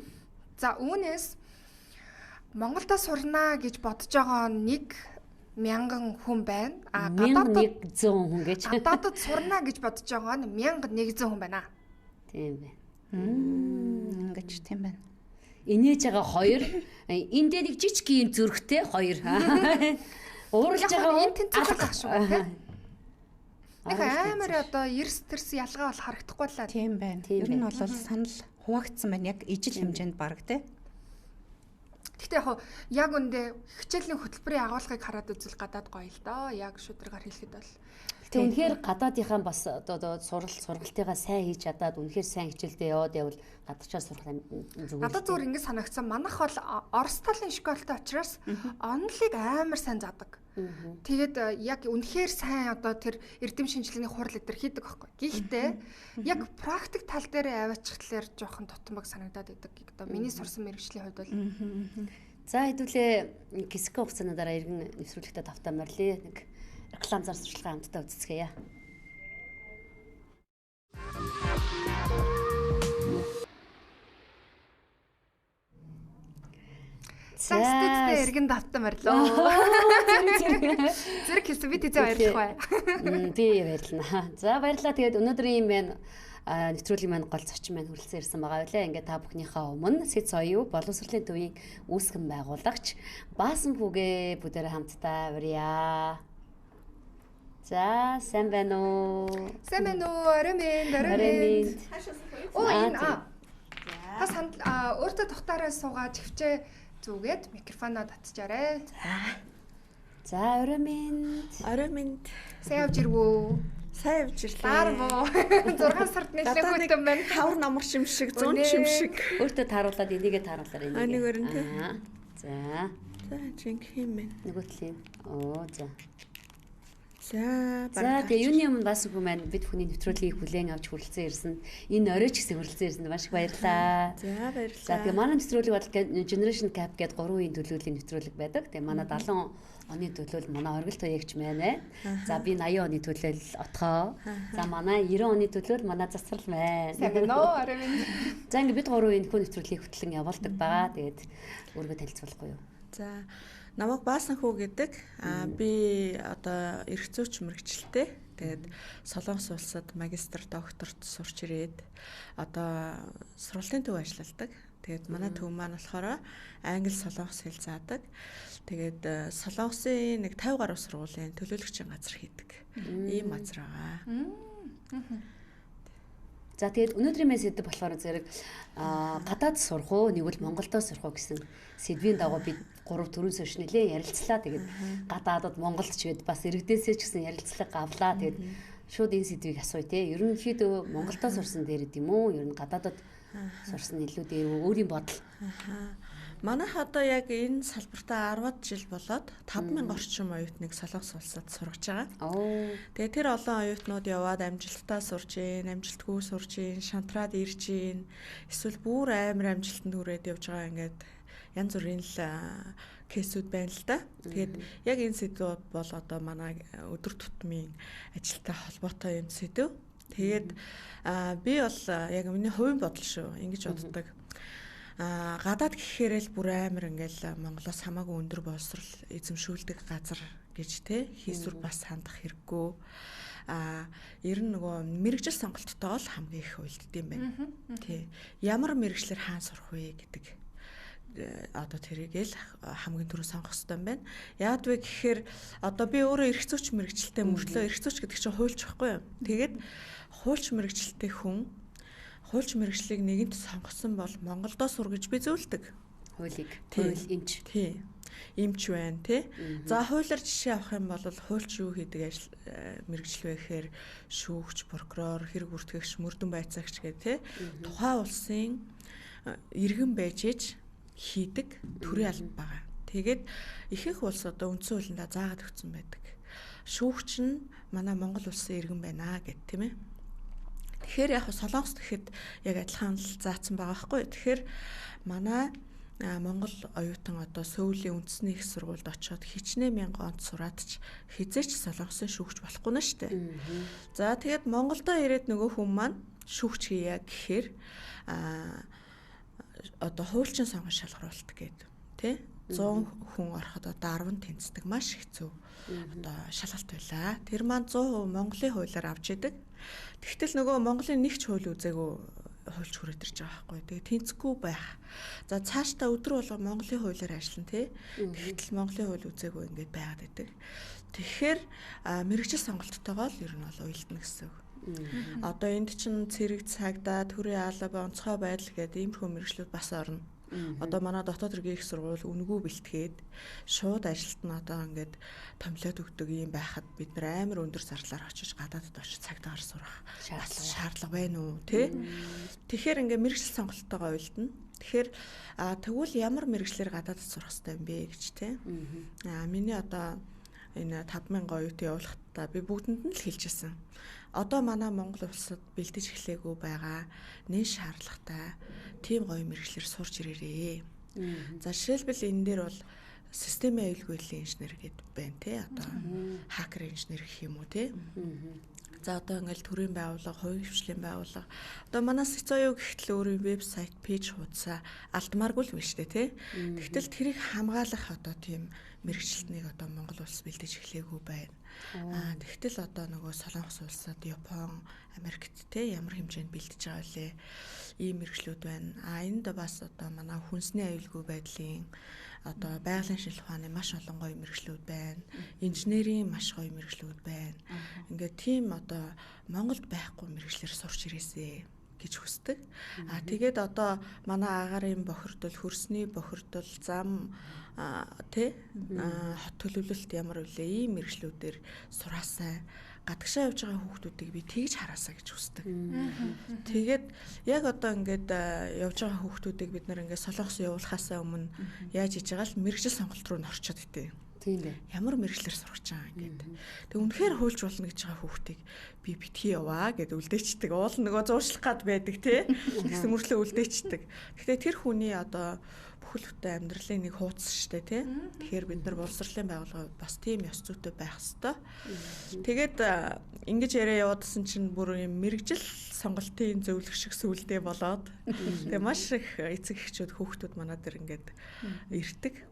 Speaker 1: За үүнээс Монголдо сурнаа гэж бодож байгаа 1,000 хүн байна.
Speaker 2: Гадаадд 100 хүн гэж.
Speaker 1: Гадаадд сурнаа гэж бодож байгаа нь 1100 хүн байна.
Speaker 2: Тийм байна.
Speaker 3: Ингэж тийм байна.
Speaker 2: Инээж байгаа 2. Энд дээр нэг жижиг юм зүрхтэй 2. Ууралж байгаа
Speaker 1: энэ тэнцвэр гах шүү тийм. Нэг амар одоо эрс тэрс ялгаа бол харагдахгүй л.
Speaker 3: Тийм байна. Ер нь бол санал хуваагдсан байна. Яг ижил хэмжээнд баг тийм.
Speaker 1: Гэхдээ яг үндэ хичээлийн хөтөлбөрийн агуулгыг хараад үзвэл гадаад гоё л доо. Яг шударгаар хэлэхэд бол.
Speaker 2: Гэтэ үнэхээр гадаадынхаа бас одоо сургалтыгаа сайн хийж чадаад үнэхээр сайн хичээлдээ яваад явбал гадаачаар сурах юм зүгээр.
Speaker 1: Надад зүгээр ингэ санагдсан. Манайх бол Орос талын школтой учраас онлыг амар сайн заадаг. Тэгээд яг үнэхээр сайн одоо тэр эрдэм шинжилгээний хурал эдэр хийдэг байхгүй. Гэхдээ яг практик тал дээр аваачихлаар жоохон тутамбаг санагдаад байдаг. Одоо миний сурсан мэргэжлийн хувьд бол.
Speaker 2: За хэдүүлээ хэсэг хугацааны дараа иргэн нэвтрүүлэгтээ тавтаа морилээ. Нэг реклам зар сурчлагын хамтдаа үзцгээе.
Speaker 1: За студид эргэн давтан марлоо. Зэрэг хэлсэн би тэзээ баярлах бай.
Speaker 2: Би баярлнаа. За баярлалаа. Тэгээд өнөөдрийн юм байна. Нэвтрүүлгийн маань гол зочин маань хүрэлцэн ирсэн байгаа байлаа. Ингээд та бүхнийхээ өмнө Сэт соёо боловсролын төвийн үүсгэн байгуулагч Баасан Хүүгээ бүгдээр хамтдаа урья. За сайн байна уу?
Speaker 1: Сайн байна уу? Орой минь. Оо энэ та санд өөртөө тухтаараа суугаад хөвчөө зүгээд микрофоноо татчаарай.
Speaker 2: За орой минь.
Speaker 1: Сайн явж ирвүү?
Speaker 10: Сайн явж ирлээ.
Speaker 1: Баармоо. 6 сард нэлээд хөтөн байна.
Speaker 10: Хавар намар шимшиг, зун шимшиг.
Speaker 2: Өөртөө тааруулаад энийгээ тааруулаарай.
Speaker 10: Нэг өрн тий.
Speaker 2: За.
Speaker 10: За жинхэнэ мэн.
Speaker 2: Нөгөөтлийн. Оо за.
Speaker 10: За
Speaker 2: тэгээ юуны өмнө бас хүмүүс маань бид бүхний нэвтрүүлгийг хүлээн авч хүрэлцэн ирсэн. Энэ орой ч гэсэн хүрэлцэн ирсэн маш их баярлалаа.
Speaker 10: За баярлалаа.
Speaker 2: За тэгээ манай нэвтрүүлэг бол Generation Cap гэдэг 3 үеийн төлөвлөлийн нэвтрүүлэг байдаг. Тэгээ манай 70 оны төлөөл манай оргил тоягч байна. За би 80 оны төлөөл отхоо. За манай 90 оны төлөөл манай засвал байна.
Speaker 1: Сайн байна уу? Орой минь.
Speaker 2: За ингээ бид 3 үеийн нөхөн нэвтрүүлгийг хөтлөн явуулдаг байгаа. Тэгээд өөрийгөө танилцуулахгүй юу?
Speaker 10: За намайг Баасан Хүү гэдэг. Би одоо эрх зүйч мэргэжилтэй. Тэгээд Солонгос улсад магистр, докторт сурч ирээд одоо сургуулийн төв ажилладаг. Тэгээд манай төв маань болохоор англи, солонгос хэл заадаг. Тэгээд солонгосын нэг 50 гаруй сургуулийн төлөөлөгчийн газар хийдэг. Ийм газар байгаа.
Speaker 2: За тэгээд өнөөдрийн мэс сэдв болохоор зэрэг гадаад сурах уу, нэгвэл Монголдо сурах уу гэсэн сэдвийн дагуу бид 3-4 сошин нэлээ ярилцлаа. Тэгээд гадаадад Монголд ч гээд бас иргэдээсээ ч гэсэн ярилцлага гавлаа. Тэгээд шууд энэ сэдвийг асууя те. Ерөнхийдөө Монголдо сурсан дээр гэдэм үү? Ер нь гадаадад сурсан илүү дээр өөрийн бодол.
Speaker 10: Манайх одоо яг энэ салбартаа 10-ад жил болоод 5000 орчим оюутныг Солонгос улсад сургаж байгаа. Тэгээ тэр олон оюутнууд яваад амжилттай сурж гин, амжилтгүй сурж гин, шантраад ирж гин. Эсвэл бүр амар амжилтанд хүрээд явж байгаа ингээд янз бүрийн л кейсүүд байна л да. Тэгээд яг энэ сэдв бол одоо манай өдөр тутмын ажилтай холбоотой юм сэдв. Тэгээд би бол яг миний хувийн бодол шүү. Ингэж боддог. Гадаад гэхээр л бүр амар ингээл Монголоос хамаагүй өндөр боловсрол эзэмшүүлдэг газар гэж те хийсвэр бас хандах хэрэггүй. Ер нь нөгөө мэрэгжил сонголттойгоо л хамгийн их уйлддаг юм байна. Тий. Ямар мэрэгчлэр хаан сурах вэ гэдэг одоо тэрийг л хамгийн түрүү сонгох хэрэгтэй юм байна. Яагад вэ гэхээр одоо би өөрөө эрх зүйч мэрэгчлээ мөртлөө эрх зүйч гэдэг чинь хуульч байхгүй юу? Тэгээд хуульч мэрэгчлээ хүн хуульч мэрэгчлийг нэгэнт сонгосон бол Монголдо сур гэж би зөвлөдөг.
Speaker 2: Хуулийг. Хууль эмч.
Speaker 10: Тий. Эмч байна тий. За хуулиар жишээ авах юм бол хуульч юу хийдэг мэрэгжил вэ гэхээр шүүгч, прокурор, хэрэг бүртгэгч, мөрдөн байцаагч гэх тий. Тухайн улсын иргэн байж иж хийдэг төрийн алба байгаа. Тэгээд ихэнх улс одоо үндсэн хуулиндаа заагаад өгсөн байдаг. Шүүгч нь манай Монгол улсын иргэн байна гэт тийм ээ. Тэгэхээр яг Солонгос гэхэд яг адилхан л заасан байгаа байхгүй. Тэгэхээр манай Монгол оюутан одоо Сөүлийн үндэсний их сургуульд очиод хичнээн 1000 онц сураадч хизээч Солонгосын шүүгч болохгүй нь штэ. За тэгээд Монголдо ирээд нөгөө хүн маань шүүгч хийя гэхээр одоо хуульчин сонгож шалгаруулт гэдэг тий 100 хүн ороход одоо 10 тэнцдэг маш хэцүү одоо шалгалт байлаа. Тэр маань 100% Монголын хуулиар авч идэг. Тэгтэл нөгөө Монголын нэгч хууль үзээгүй хуульч хүрээд ирж байгаа байхгүй. Тэгээ тэнцэхгүй байх. За цаашдаа өдөр болго Монголын хуулиар ажиллана тий. Тэгтэл Монголын хууль үзээгүй ингээд байгаад байдаг. Тэгэхээр мэрэгжил сонголттойгоо л ер нь бол уйлдана гэсэн үг. Одоо энд чинь цэрэг цагдаа, төрийн алба, онцгой байдал гэдэг иймэрхүү мэрэгчлүүд бас орно. Одоо манай дотоод хэргийн их сургууль үнгүү бэлтгээд шууд ажилт нь одоо ингээд томилоод өгдөг юм байхад бид нар амар өндөр зардлаар очиж гадаадд очиж цагдаагаар сурах шаардлага байна уу тий? Тэгэхээр ингээд мэрэгжил сонголттойгоо уйлдана. Тэгэхээр тэгвэл ямар мэрэгчлэр гадаадд сурах хэрэгтэй юм бэ гэж тий? Миний одоо энэ 5000 оюутан явуулахдаа би бүгдэнд нь л хэлжсэн. Одоо манай Монгол улсад бэлдэж эхлэегүй байгаа нэн шаардлагатай тийм гоё мэрэгчлэр сурч ирээрээ. За жишээлбэл энэ дээр бол системийн аюулгүй байдлын инженер гэдэг байна тий одоо хакер инженер гэх юм уу тий. За одоо ингээл төрийн байгууллага, хувийн хвшлийн байгууллага. Одоо манай Сэцоё гэхтэл өөрийн вебсайт, пэйж хуудасаа алдмааргүй л биш үү те. Тэгтэл тэрийг хамгаалах одоо тийм мэрэгчлэлтнийг одоо Монгол улс бэлдэж эхлэегүй байна. Тэгтэл одоо нөгөө Солонгос улсад, Япон, Америкт те ямар хэмжээнд бэлдэж байгаа вэ? Ийм мэрэгчлүүд байна. Энд бас одоо манай хүнсний аюулгүй байдлын одоо байгалийн шинжилгээ ухааны маш олон гоё мэрэгчлүүд байна. Инженерийн маш гоё мэрэгчлүүд байна. Ингээд тийм одоо Монголд байхгүй мэрэгчлэр сурч ирээсэй гэж хүсдэг. Тэгээд одоо манай агаарын бохирдол, хөрсний бохирдол, зам хот төлөвлөлт ямар вэ? Ийм мэрэгчлүүдээр сураасай. Гадагшаа явж байгаа хүүхдүүдийг би тэгж хараасаа гэж хүсдэг. Тэгээд яг одоо ингээд явж байгаа хүүхдүүдийг бид нар ингээд Солонгос явуулахаасаа өмнө яаж хийж байгаа л мэрэгжил сонголт руу н орчод идэв.
Speaker 2: Тийм дээ.
Speaker 10: Ямар мэрэгчлэр сурч байгаа ингээд. Тэг үнэхээр хуульч болно гэж байгаа хүүхдийг би битгий яваа гэд үлдээчдэг. Уул нөгөө зуршлах гад байдаг тий. Тэгсэн мөртлөө үлдээчдэг. Гэхдээ тэр хүний одоо бүхэл бүтэн амьдралын нэг хуудас штэ тий. Тэгэхээр бид нар боловсролын байгууллага бас тийм ёс зүйтэй байх хэвээр. Тэгээд ингэж яриа явуулсан чинь бүр юм мэрэгжил сонголтын зөвлөх шиг сүулдэ болоод тэгээ маш их эцэг эхчүүд хүүхдүүд манай дээр ингээд ирдэг.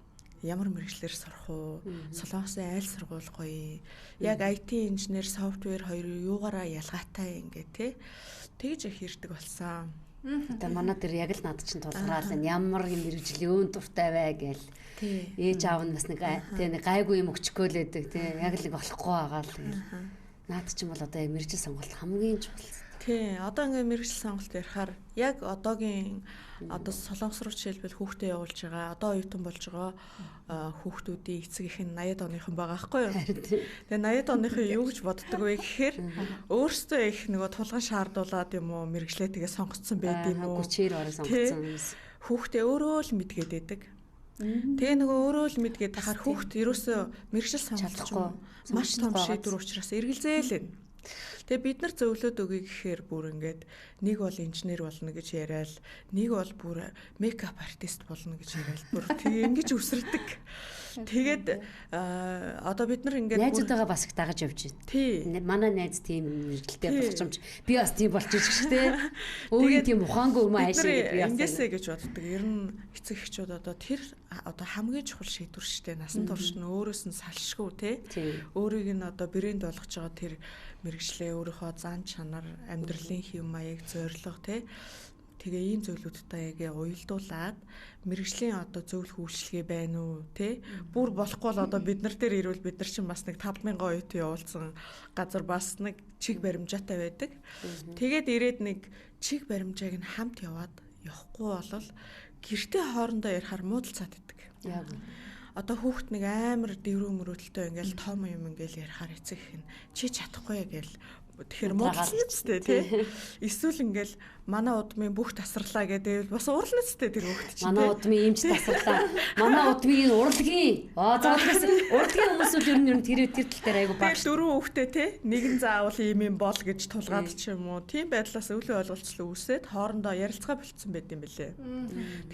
Speaker 10: Ямар мэрэгчлэр сурах уу? Солонгосын айл сургууль гоё. Яг IT инженер, софтвер хоёрын юугаараа ялгаатай ингээ тий. Тэгж их ирдэг болсон.
Speaker 2: Одоо манай дээр яг л над чинь тулгараал ямар юм мэрэгжлийн дуртай бай гээл. Ээж аав нь бас нэг гайгүй юм өчгөө л байдаг тий. Яг л болохгүй байгаа л. Наад чинь бол одоо яг мэрэгжил сонголт хамгийн чухал.
Speaker 10: Тий, одоо ингээ мэрэгжил сонголт ярихаар яг одоогийн одоо Солонгос руу жишээлбэл хүүхдээ явуулж байгаа, одоо оюутан болж байгаа хүүхдүүдийн эцэг их нь 80-ад оныхон байгаа байхгүй юу? Тэгээ 80-ад оныхон юу гэж боддог вэ гэхээр өөрсдөө их нөгөө тулгын шаардуулаад юм уу мэрэгчлээ тэгээ сонгоцсон байд юм уу?
Speaker 2: Хүчээр орон сонгоцсон юм.
Speaker 10: Хүүхдээ өөрөө л мэдгээд байдаг. Тэгээ нөгөө өөрөө л мэдгээд тахаар хүүхд ерөөсөө мэрэгжил сонголцохгүй маш том шийдвэр учраас эргэлзээл байна. Тэгээ бид нар зөвлөд өгье гэхээр бүр ингээд нэг бол инженер болно гэж яриад, нэг бол бүр мейкап артист болно гэж яриад бүр тэгээ ингэж өсрөдөг. Тэгээд одоо бид нар ингээд
Speaker 2: найзуудаа бас их дагаж явж байна.
Speaker 10: Тий.
Speaker 2: Манай найз тийм мэрэгчлээ болгочмж би бас тийм болчих ч тий. Өөрийн тийм ухаангүй юм аашаа гэж би
Speaker 10: ингэсэй гэж боддог. Ер нь эцэг эхчүүд одоо тэр одоо хамгийн чухал шийдвэр шттэ насан турш нь өөрөөс нь салшгүй тий. Өөрийг нь одоо брэнд болгож байгаа тэр мэрэгчлээ өөрийнхөө зан чанар, амьдралын хэв маяг, зорилго тий. Тэгээ ийм зөвлөдтэй яг уялдуулаад мэрэгжлийн одоо зөвлөх үйлчлэгээ байна уу тий. Бүр болохгүй бол одоо бид нар дээр ирвэл бид нар чинь бас нэг 5000 оюутан явуулсан газар бас нэг чиг баримжаатай байдаг. Тэгээд ирээд нэг чиг баримжааг нь хамт яваад явахгүй болол гэртээ хоорондоо ярихаар муудалцаад идэг.
Speaker 2: Яг
Speaker 10: одоо хүүхд нэг амар дэврүү мөрөөдөлтөө ингээл том юм ингээл ярихаар эцэг их нь чи чадахгүй гээл тэгэхээр муудалцсан үстэй тий. Эсвэл ингээл манай удмын бүх тасарлаа гэдэг бас уурлна үстэй тэр хүүхд чинь.
Speaker 2: Манай удмын имж тасарлаа. Манай удмын урлагийн. Заавалгаас урлагийн хүмүүсүүд ер нь тэр тал дээр айгу баг.
Speaker 10: Дөрвөн хүүхдээ тий. Нэгэн заавал юм бол гэж тулгаад ч юм уу. Тийм байдлаас өвлөө ойлголцол үүсээд хоорондоо ярилцгаа болцсон байт юм бэлээ.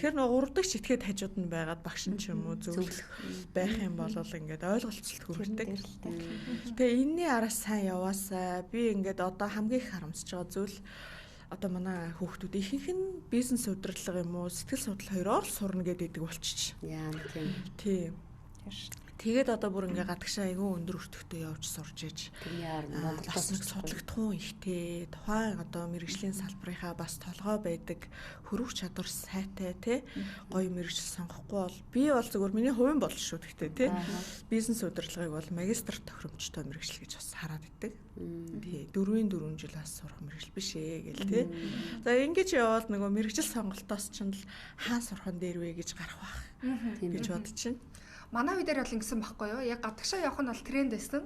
Speaker 10: Тэгэхээр нэг урдагч итгээд хажууд нь байгаад багш нь ч юм уу зөвлөх байх юм бол ингээд ойлголцолд хүрдэг. Тэгээ энэний араас сайн яваасаа би ингээд одоо хамгийн их харамсаж байгаа зүйл одоо манай хүүхдүүд ихэнх нь бизнес удирдлага юм уу сэтгэл судлал хоёроор сурна гэдэг болчих.
Speaker 2: Яа тийм.
Speaker 10: Тийм. Тэгээд одоо бүр ингээ гадагшаа айгүй өндөр өртөгтэй явж сурж иж. Бас нэг судлагдхуун ихтэй тухайн одоо мэрэгжлийн салбарынхаа бас толгой байдаг хөрвөх чадвар сайтай тий гоё мэрэгжил сонгохгүй бол би бол зөвхөн миний хувийн бодол шүү гэхдээ тий бизнес удирдлагыг бол магистр тохиромжтой мэрэгжил гэж бас хараад идэг. Тий 4 жил бас сурах мэрэгжил биш ээ гэл тий. За ингэж яваад нөгөө мэрэгжил сонголтоос ч л хаан сурхан дээр вэ гэж гарах байх гэж бодчихно.
Speaker 1: Манай үе дээр бол ингэсэн байхгүй юу? Яг гадагшаа явах нь бол тренд байсан.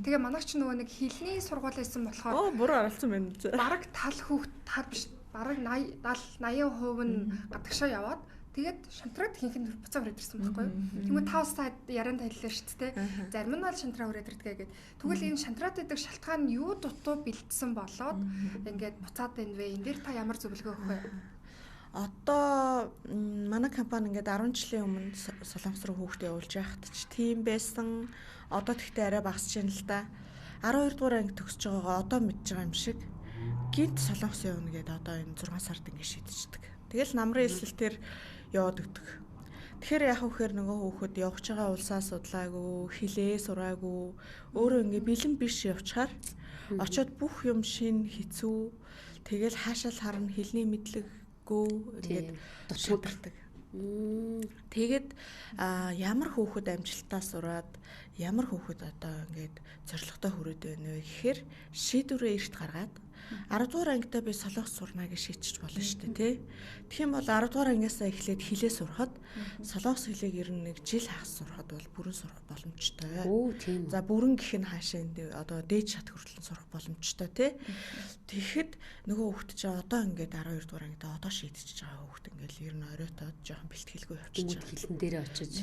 Speaker 1: Тэгээ манай ч нөгөө нэг хилний сургууль байсан болохоор
Speaker 10: буруу оролцсон байна.
Speaker 1: Бараг тал хүүхд тал биш. Бараг 80% нь гадагшаа яваад тэгээд шантраад хинхэн буцаа хүрээд ирсэн байхгүй юу? Тэгмээ 5 сая ярианд хэллээ шүү дээ. Зарим нь бол шантраа хүрээд ирдгээ гэдэг. Тэгвэл энэ шантраад идэх шалтгаан нь юу дутуу бэлдсэн болоод ингээд буцаад байна вэ? Энд дээр та ямар зөвлөгөө өгөх вэ?
Speaker 10: Одоо манай компани ингээд 10 жилийн өмнө Солонгос руу хүүхдээ явуулж байхад ч тийм байсан. Одоо тэгтээ арай багасж байна л да. 12 дугаар анги төгсөж байгаагаа одоо мэдж байгаа юм шиг гинт солонгос явна гэдэг одоо энэ 6 сард ингэ шийдчихдэг. Тэгэл намрын эсэлтээр яваад өгдөг. Тэгэхээр яах вэхээр нөгөө хүүхэд явж байгаа улсаа судлаагүй, хилээ сураагүй, өөрөө ингэ бэлэн биш явчихаар очоод бүх юм шин хэцүү. Тэгэл хаашаал харна хэлний мэдлэггүй ингээд дутагддаг. Тэгээд ямар хүүхэд амжилтаа сураад ямар хүүхэд одоо ингээд зорилготой хүрээд байна вэ гэхээр шийдвэрээ эрт гаргаад 10 дугаар ангидаа би солонгос сурна гэж шийдчих болно шүү дээ тий. Тэгэх юм бол 10 дугаар ангиасаа эхлээд хилээ сурахад солонгос хэлийг ер нь нэг жил хагас сурахад бол бүрэн сурах боломжтой. За бүрэн гэх нь хаашаа одоо дээд шат хүртэл сурах боломжтой тий. Тэгэхэд нөгөө хүүхэд чинь одоо ингээд 12 дугаар ангидаа одоо шийдчихэж байгаа хүүхэд ингээд ер нь оройтоод жоохон бэлтгэлгүй явчихж байгаа. Хэлтэн дээрээ очиж.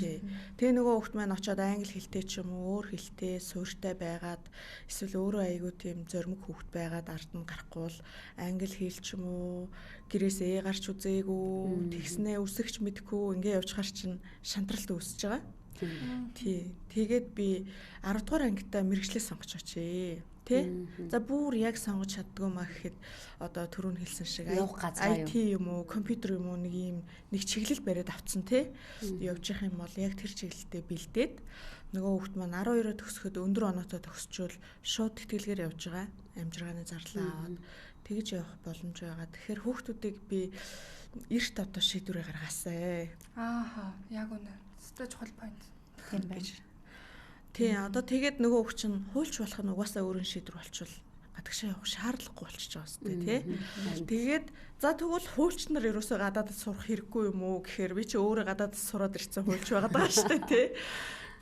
Speaker 10: Тэгээ нөгөө хүүхэд маань очоод англи хэлтэй ч юм уу өөр хэлтэй суурьтай байгаад эсвэл өөрөө айгүй тийм зоримог хүүхэд байгаад ард нь гарахгүй бол англи хэл ч юм уу гэрээсээ гарч үзээгүй тэгснээ үсэгч мэдгүй ингээ явчихар чинь шантралт үүсэж байгаа. Тий. Тэгээд би 10 дугаар ангидаа мэргэжлээ сонгож очие. Тэ? За бүр яг сонгож чаддгүй маа гэхэд одоо түрүүн хэлсэн шиг IT юм уу, компьютер юм уу нэг чиглэл бариад авцсан тий. Явж явах юм бол яг тэр чиглэлдээ бэлдээд нөгөө хүүхд маань 12-оо төгсөхөд өндөр оноотой төгсчүүл шууд тэтгэлгээр явж байгаа. Амжиргааны зарлаа аваад тэгж явах боломж байгаа. Тэгэхээр хүүхдүүдийг би эрт одоо шийдвэрээ гаргаасаа.
Speaker 1: Ааха, яг үнэ. Өстой чухал point.
Speaker 10: Тийм байж. Тий, одоо тэгээд нөгөө хүүхд чинь хуульч болох нь угаасаа өөрийн шийдвэр болчвол гадагшаа явах шаардлагагүй болчихж байгаа сте тий. Тэгээд за тэгвэл хуульч нар ерөөсөө гадаадд сурах хэрэггүй юм уу гэхээр би чи өөрөө гадаадд сураад ирсэн хуульч байгаа даа штэ тий.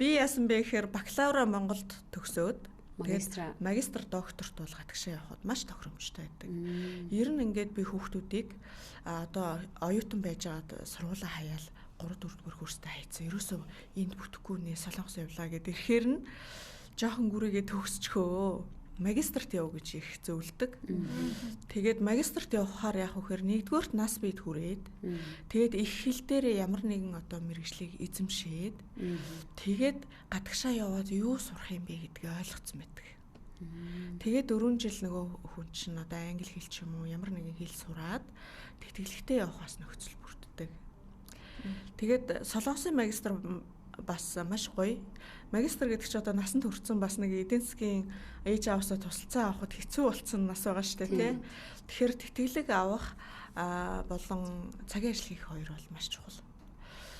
Speaker 10: Би яасан бэ гэхээр бакалавра Монголд төгсөөд тэгээд магистр докторт бол гадагшаа явахад маш тохиромжтой байдаг. Ер нь ингээд би хүүхдүүдийг одоо оюутан байж байгаад сургуулаа хаяал 3-4 курстай хайцсан. Ерөөсөө энд бүтэхгүй нэ солонгос явлаа гэдэг. Ихээр нь жоохон гүрээгээ төгсчихөө. Магистрт яв гэж их зөвлөдөг. Тэгээд магистрт явахаар яах вэхээр нэгдүгээрт нас бид хүрээд тэгээд их хэл дээр ямар нэгэн одоо мэргэжлийг эзэмшээд тэгээд гадагшаа яваад юу сурах юм бэ гэдгийг ойлгоцсон байдаг. Тэгээд 4 жил нөгөө хүн чинь одоо англи хэл ч юм уу ямар нэгэн хэл сураад тэтгэлэгтэй явахаас нөхцөл бүрддэг. Тэгээд солонгосын магистр бас маш гоё. Магистр гэдэг чинь одоо насанд хүрсэн бас нэг эдийн засгийн ээж аваасаа тусалцаа авахд хэцүү болсон нас байгаа шүү дээ тий. Тэгэхээр тэтгэлэг авах болон цагийн ажил хийх хоёр бол маш чухал.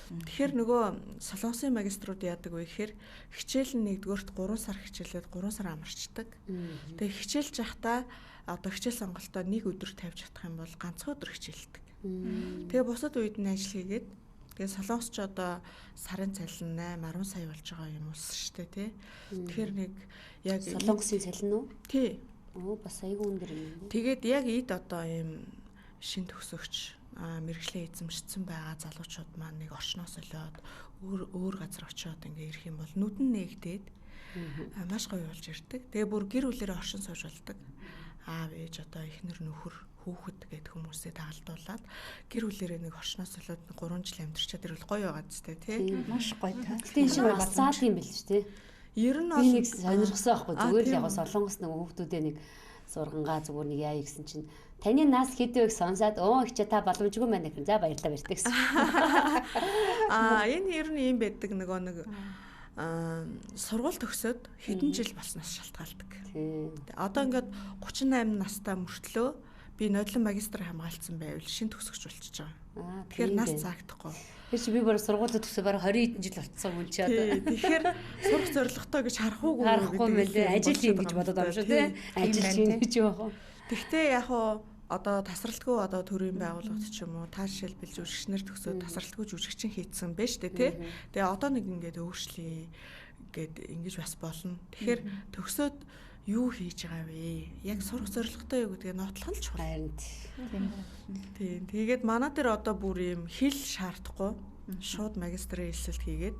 Speaker 10: Тэгэхээр нөгөө солонгосын магиструуд яадаг вэ гэхээр хичээл нь нэгдүгээрт 3 сар хичээлээд 3 сар амарчдаг. Тэгээ хичээлж явахдаа одоо хичээл сонголтоо нэг өдөр тавьж чадах юм бол ганцхан өдөр хичээлдэг. Тэгээ бусад үед нь ажил хийгээд тэгээ солонгосч одоо сарын цалин 8-10 сая болж байгаа юм уус шүү дээ тий. Тэгэхээр нэг яг
Speaker 2: солонгосын цалин уу?
Speaker 10: Тий.
Speaker 2: Бас айгүй өндөр юм.
Speaker 10: Тэгээд яг эд одоо ийм шин төгсөгч мэргэжлээ эзэмшсэн байгаа залуучууд маань нэг орчноос олоод өөр газар очиод ингээ ирэх юм бол нүдэн нээгдээд маш гоё болж ирдэг. Тэгээ бүр гэр бүлэрээ оршин сууж болдог. Аав ээж одоо эхнэр нөхөр хүүхэд гэдэг хүмүүсээ тагалдуулаад гэр бүлэрээ нэг орчноос олоод 3 жил амьдарчаад ирвэл гоё байгаа зү тий.
Speaker 2: Маш гоё та. Тийм шиг бацаад юм бэл ч тий.
Speaker 10: Ер нь
Speaker 2: бол нэг сонирхсан байхгүй зүгээр л яг солонгос нэг хүүхдүүдээ нэг сургангаа зүгээр нэг яа гэсэн чинь таны нас хэдвэг сонсоод ихчээ та боломжгүй байна гэх. За баярлалаа баяртай гэсэн.
Speaker 10: Энэ ер нь юм байдаг нөгөө нэг сургууль төгсөөд хэдэн жил болсноос шалтгаалдаг. Одоо ингээд 38 настай мөртлөө би нодлон магистр хамгаалцсан байвал шин төгсөгч болчихж байгаа. Тэгэхээр нас цаагдахгүй.
Speaker 2: Тэр чи би бүр сургуулиуд төгсөө бараг 20 хэдэн жил болцсон хүн чи одоо.
Speaker 10: Тэгэхээр сурах зорилготой гэж харахгүй
Speaker 2: мэлээ. Ажил юм гэж бодоод байгаа шүү тий. Ажил чинь гэж байгаа.
Speaker 10: Тэгтээ яг одоо тасралтгүй одоо төрийн байгууллагт ч юм уу та жишээлбэл жүжигчнэр төгсөөд тасралтгүй жүжигчин хийцэн байна шүү дээ тий. Тэгээ одоо нэг ингээд өөрчлөе гэд ингэж бас болно. Тэгэхээр төгсөөд юу хийж байгаа вэ? Яг сурах зорилготой юу гэдгийг нотлох нь чухал. Тийм. Тэгээд манай дээр одоо бүр юм хэл шаардахгүй шууд магистрийн эсэлт хийгээд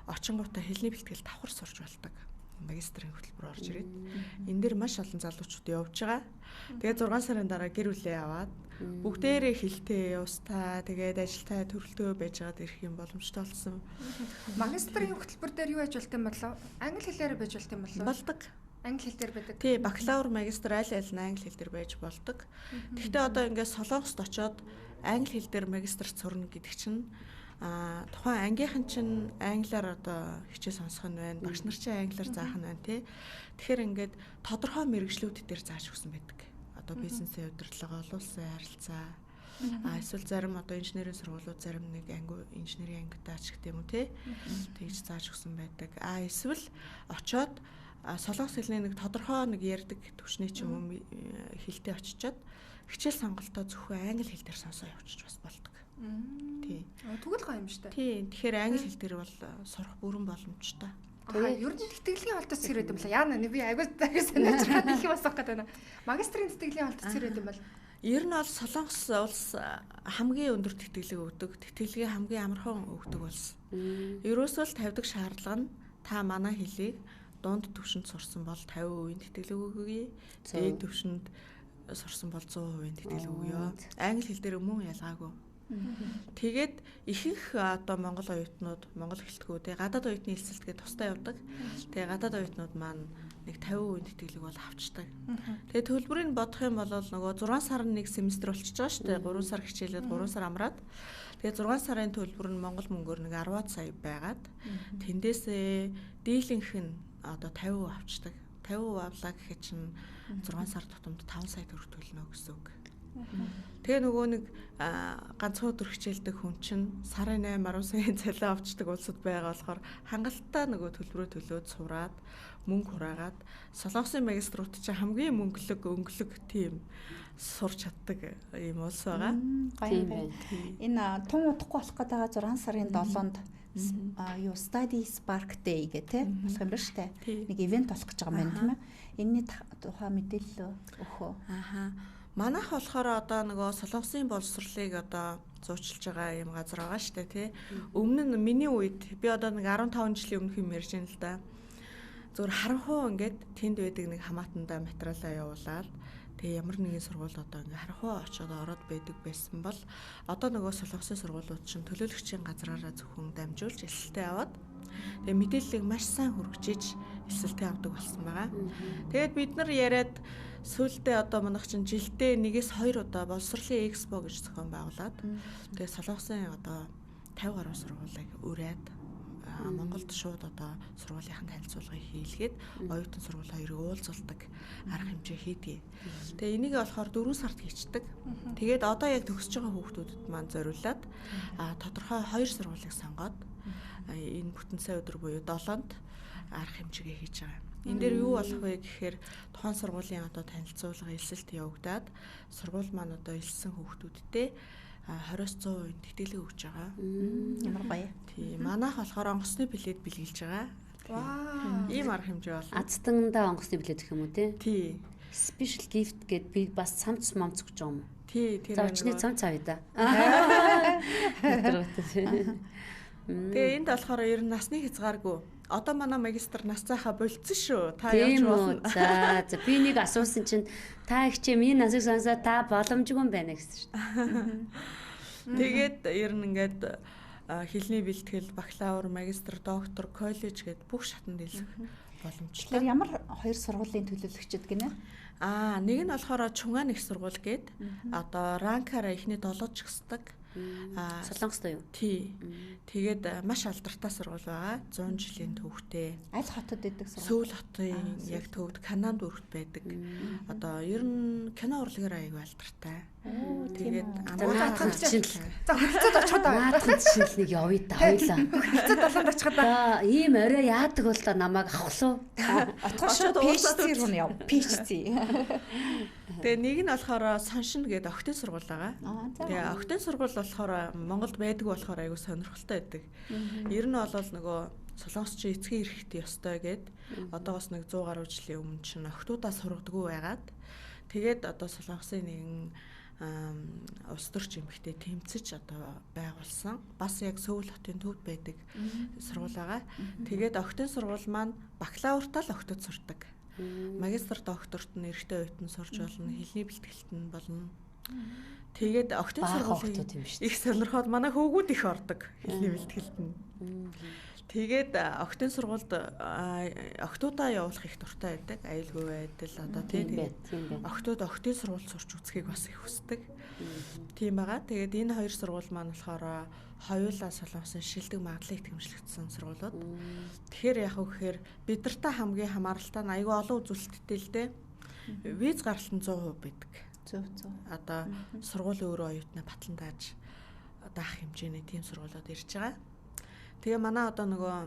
Speaker 10: очингуудаа хэлний бэлтгэл давхар сурч болдог. Магистрийн хөтөлбөр орж ирээд энэ дээр маш олон залуучууд явж байгаа. Тэгээд 6 сарын дараа гэр бүлээ аваад бүгдээрээ хэлтэй устаа тэгээд ажилтаа төрөлтөө байж байгаад ирэх юм боломжтой болсон.
Speaker 1: Магистрийн хөтөлбөр дээр юу ажуулт юм болов? Англи хэлээр байж болт юм болов?
Speaker 10: Болдог.
Speaker 1: Англи хэл дээр байдаг.
Speaker 10: Тий, бакалавр, магистр аль нь англи хэл дээр байж болдог. Гэхдээ одоо ингээд Солонгост очоод англи хэл дээр магистрт сурна гэдэг чинь тухайн ангийнхан чинь англиар одоо хичээл сонсох нь байна. Багш нар чинь англиар заах нь байна тий. Тэгэхээр ингээд тодорхой мэргэжлүүд дээр зааж өгсөн байдаг. Одоо бизнесийн удирдлага, олон улсын харилцаа, эсвэл зарим одоо инженерийн сургуулиуд зарим нэг инженерийн ангидаач гэх юм уу тий. Тэгж зааж өгсөн байдаг. Эсвэл очоод солонгос хэлний нэг тодорхой нэг ярьдаг төвшний ч юм уу хэлтэй очичоод хичээл сонголтоо зөвхөн англи хэл дээр сонсоо явуулчих бас болдог. Тий.
Speaker 1: Тэгвэл гоё юм шүү дээ.
Speaker 10: Тий. Тэгэхээр англи хэл дээр бол сурах бүрэн боломжтой.
Speaker 1: Ер нь тэтгэлийн холдос зэрэг юм байна. Яана би агуу санаачраад их басах гэдэг байна. Магистрийн тэтгэлийн холдос зэрэг юм бол
Speaker 10: ер нь бол Солонгос улс хамгийн өндөр тэтгэлэг өгдөг, тэтгэлгийн хамгийн амархан өгдөг улс. Ерөөсөө л тавьдаг шаардлага нь та манай хэлийг дунд түвшинд сурсан бол 50% тэтгэлэг өгье. Дээд түвшинд сурсан бол 100% тэтгэлэг өгье. Англи хэл дээр мөн ялгаагүй. Тэгээд ихэнх одоо монгол оюутнууд, монгол хэлтгүүд гадаад оюутны хэлцэлтгээ тусдаа явдаг. Тэгээ гадаад оюутнууд маань нэг 50% тэтгэлэг бол авчдаг. Тэгээ төлбөрийг бодох юм бол нөгөө 6 сарын нэг семестр болчихж байгаа шүү дээ. 3 сар хичээлээд 3 сар амраад. Тэгээ 6 сарын төлбөр нь монгол мөнгөөр нэг 10 сая байгаад тэндээсээ дийлэнх нь одоо 50% авчдаг. 50% авлаа гэхэд чинь 6 сар тутамд 5 сая төгрөг төлнө гэсэн үг. Тэгээ нөгөө нэг ганцхан өдөр хичээлдэг хүн чинь сарын 8 10 саяын цалин авчдаг улсад байгаа болохоор хангалттай нөгөө төлбөрөө төлөөд сураад мөнгө хураагаад солонгосын магиструуд чинь хамгийн өнгөлөг тийм сурч чаддаг юм улс байгаа.
Speaker 3: Тийм байна. Энэ тун удахгүй болох гэдэг 6 сарын 7-нд юу Study Spark Day гэх тийм болох юм байна шүү дээ. Нэг ивент болох гэж байгаа юм тийм ээ. Энэний тухай мэдээлэл өгөх үү?
Speaker 10: Манайх болохоор одоо нөгөө солонгосын боловсролыг одоо зуучилж байгаа юм газар байгаа шүү дээ тий. Өмнө нь миний үед би одоо нэг 15 жилийн өмнөх юм ярьж байна л да. Зүгээр харанхуу ингээд тэнд байдаг нэг хамаатандаа материалаа явуулаад тэгээ ямар нэгэн сургууль одоо ингээд харанхуу очиод ороод байдаг байсан бол одоо нөгөө солонгосын сургуулиуд чинь төлөөлөгчийн газраараа зөвхөн дамжуулж эсэлтээ аваад тэгээ мэдээллийг маш сайн хүргэж эсэлтээ авдаг болсон байгаа. Тэгээд бид нар яриад сүүлдээ одоо манайх чинь жилдээ 1-2 удаа боловсролын экспо гэж зохион байгуулад тэгээ солонгосын одоо 50 гаруй сургуулийг ураад Монголд шууд одоо сургуулийнханд танилцуулгыг хийлгээд оюутан сургууль хоёрыг уулзуулдаг арга хэмжээ хийдэг. Тэгээ энийг болохоор 4 сард хийцдэг. Тэгээд одоо яг төгсөж байгаа хүүхдүүдэд маань зориулаад тодорхой 2 сургуулийг сонгоод энэ бүтэн сая өдөр буюу 7-нд арга хэмжээгээ хийж байгаа. Энэ дээр юу болох вэ гэхээр тухайн сургуулийн одоо танилцуулга элсэлт явагдаад сургууль маань одоо элсэн хүүхдүүдтэй 20-100% тэтгэлэг өгч байгаа.
Speaker 3: Ямар гоё.
Speaker 10: Тийм. Манайх болохоор онгоцны билет бэлгэлж байгаа.
Speaker 1: Вау.
Speaker 10: Ийм арга хэмжээ болно.
Speaker 2: Азтангандаа онгоцны билет гэх юм уу те?
Speaker 10: Тий.
Speaker 2: Special gift гэд би бас цамц момц гэж байгаа юм.
Speaker 10: Тий,
Speaker 2: тэр. Завчны цамц авъя да.
Speaker 10: Тэгээ энд болохоор ер нь насны хязгааргүй. Одоо манай магистр нас цаахаа болцсон шүү. Та явж болно.
Speaker 2: За би нэг асуусан чинь та их чим энэ насыг сонсоо та боломжгүй байна гэсэн шүү дээ.
Speaker 10: Тэгээд ер нь ингээд хэлний бэлтгэл, бакалавр, магистр, доктор, коллеж гэд бүх шатанд хэлэх боломжтой.
Speaker 3: Тэгэхээр ямар хоёр сургуулийн төлөөлөгчд гинэ?
Speaker 10: Нэг нь болохоор Чунгаан их сургууль гээд одоо ранкаараа ихний 7 ч гисдэг.
Speaker 2: Солонгостой юу?
Speaker 10: Тий. Тэгээд маш алдартай сургууль байгаа. 100 жилийн төвхтэй.
Speaker 3: Аль хотод байдаг сургууль?
Speaker 10: Сөүл хотын яг төвд Канаанд өргөт байдаг. Одоо ер нь кино урлагаар аягүй алдартай. Тэгээд
Speaker 2: наадхан жишээл.
Speaker 1: За хөлцөд очиход
Speaker 2: наадхан жишээлнийг явъя да хоёлаа.
Speaker 1: Хөлцөд болоод очиход
Speaker 2: ийм орой яадаг бол та намайг авахлуу.
Speaker 3: Отгошод PhD руу нь яв. PhD.
Speaker 10: Тэгээ нэг нь болохоор Соншин гэдэг охидын сургууль байгаа. Тэгээ охидын сургууль болохоор Монголд байдаг болохоор аягүй сонирхолтой байдаг. Ер нь бол нөгөө солонгосч эцгийн эрэхт ёстой гэд одоо бас нэг 100 гаруй жилийн өмнө чинь охтуудаа сургадаггүй байгаад тэгээд одоо солонгосын нэгэн улс төрч эмэгтэй тэмцэж одоо байгуулсан. Бас яг Сөүл хотын төвд байдаг сургууль байгаа. Тэгээд охидын сургууль маань бакалавртаа л охидод сурдаг. Магистр докторт нь эрэгтэй оюутан сурж болно, хэлний бэлтгэлт нь болно. Тэгээд охидын сургуулийн их сонирхоод манай хөвгүүд их ордог хэлний бэлтгэлт нь. Тэгээд октын сургуульд октуудаа явуулах их дуртай байдаг. Аюулгүй байдал одоо тэгээд октод октын сургууль сурч үзхийг бас их хүсдэг. Тийм байгаа. Тэгээд энэ хоёр сургууль маань болохоор хоёулаа Солонгосын шилдэг магадлалыг тэмдэглэгдсэн сургуулиуд. Тэгэхээр яг үгээр бид нартай хамгийн хамааралтай нь аюул олон үзүүлэлттэй л дээ. Виз гаралт нь 100% байдаг.
Speaker 3: 100.
Speaker 10: Одоо сургуулийн өөрөө оюутнаа батлан дааж даах хэмжээний тийм сургуулиуд ирж байгаа. Тэгээ манай одоо нөгөө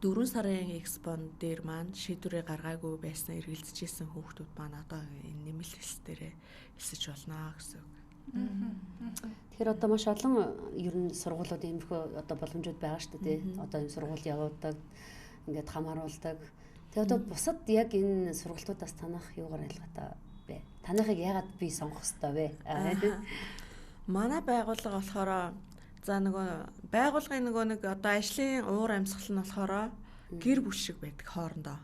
Speaker 10: 4 сарын экспон дээр маань шийдвэрээ гаргаагүй байснаа эргэлзэж исэн хүүхдүүд маань одоо энэ нэмэлт хэс дээрээ хэсэж болно гэсэн үг.
Speaker 2: Тэгэхээр одоо маш олон ер нь сургуулиуд иймэрхүү одоо боломжууд байгаа шүү дээ. Одоо энэ сургууль явуулдаг, ингээд хамааруулдаг. Тэгээ одоо бусад яг энэ сургалтуудаас танах юугаар ялгаатай бэ? Танахыг яагаад би сонгох ёстой вэ?
Speaker 10: Манай байгууллага болохоор за нөгөө байгууллагын нэг одоо ажлын уур амьсгал нь болохоор гэр бүл шиг байдаг хоорондоо.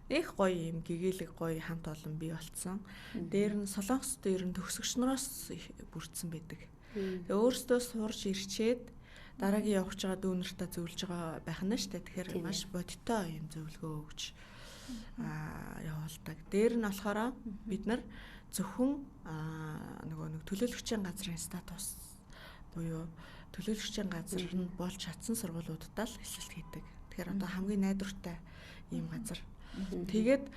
Speaker 10: Их гоё юм гэгээлэг гоё хамт олон бий болцсон. Дээр нь Солонгост ер нь төгсөгч нараас бүрдсэн байдаг. Тэгээ өөрсдөө сурж ирчээд дараагийн явж байгаа дүүнэртээ зөвлөж байгаа байх нь шүү дээ. Тэгэхээр маш бодиттой юм зөвлөгөө өгч явуулдаг. Дээр нь болохоор бид нар зөвхөн нэг төлөөлөгчийн газрын статус буюу төлөөлөгчийн газар нь болж чадсан сургуулиудаа л эсэлт хийдэг. Тэгэхээр одоо хамгийн найдвартай ийм газар. Тэгээд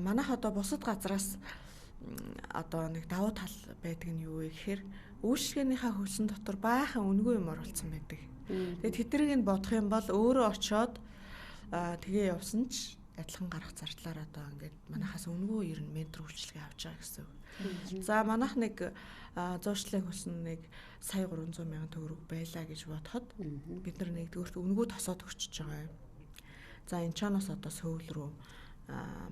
Speaker 10: манайх одоо бусад газраас одоо нэг давуу тал байдаг нь юу вэ гэхээр үйлчлэгээнийхээ хөлсөн дотор баахан үнгүй юм оруулсан байдаг. Тэгээд тэднийг бодох юм бол өөрөө очоод тэгээ явсан ч адилхан гарах зардлаар одоо ингээд манайхаас үнгүй ер нь ментор үйлчлэгээ авч байгаа гэсэн үг. За манайх нэг зуршлын хөлсөн нэг сая 300 мянган төгрөг байлаа гэж бодоход бид нар нэгдүгürt үнгүй тосоод өгчөж байгаа юм. За энэ чанаас одоо сөүл рүү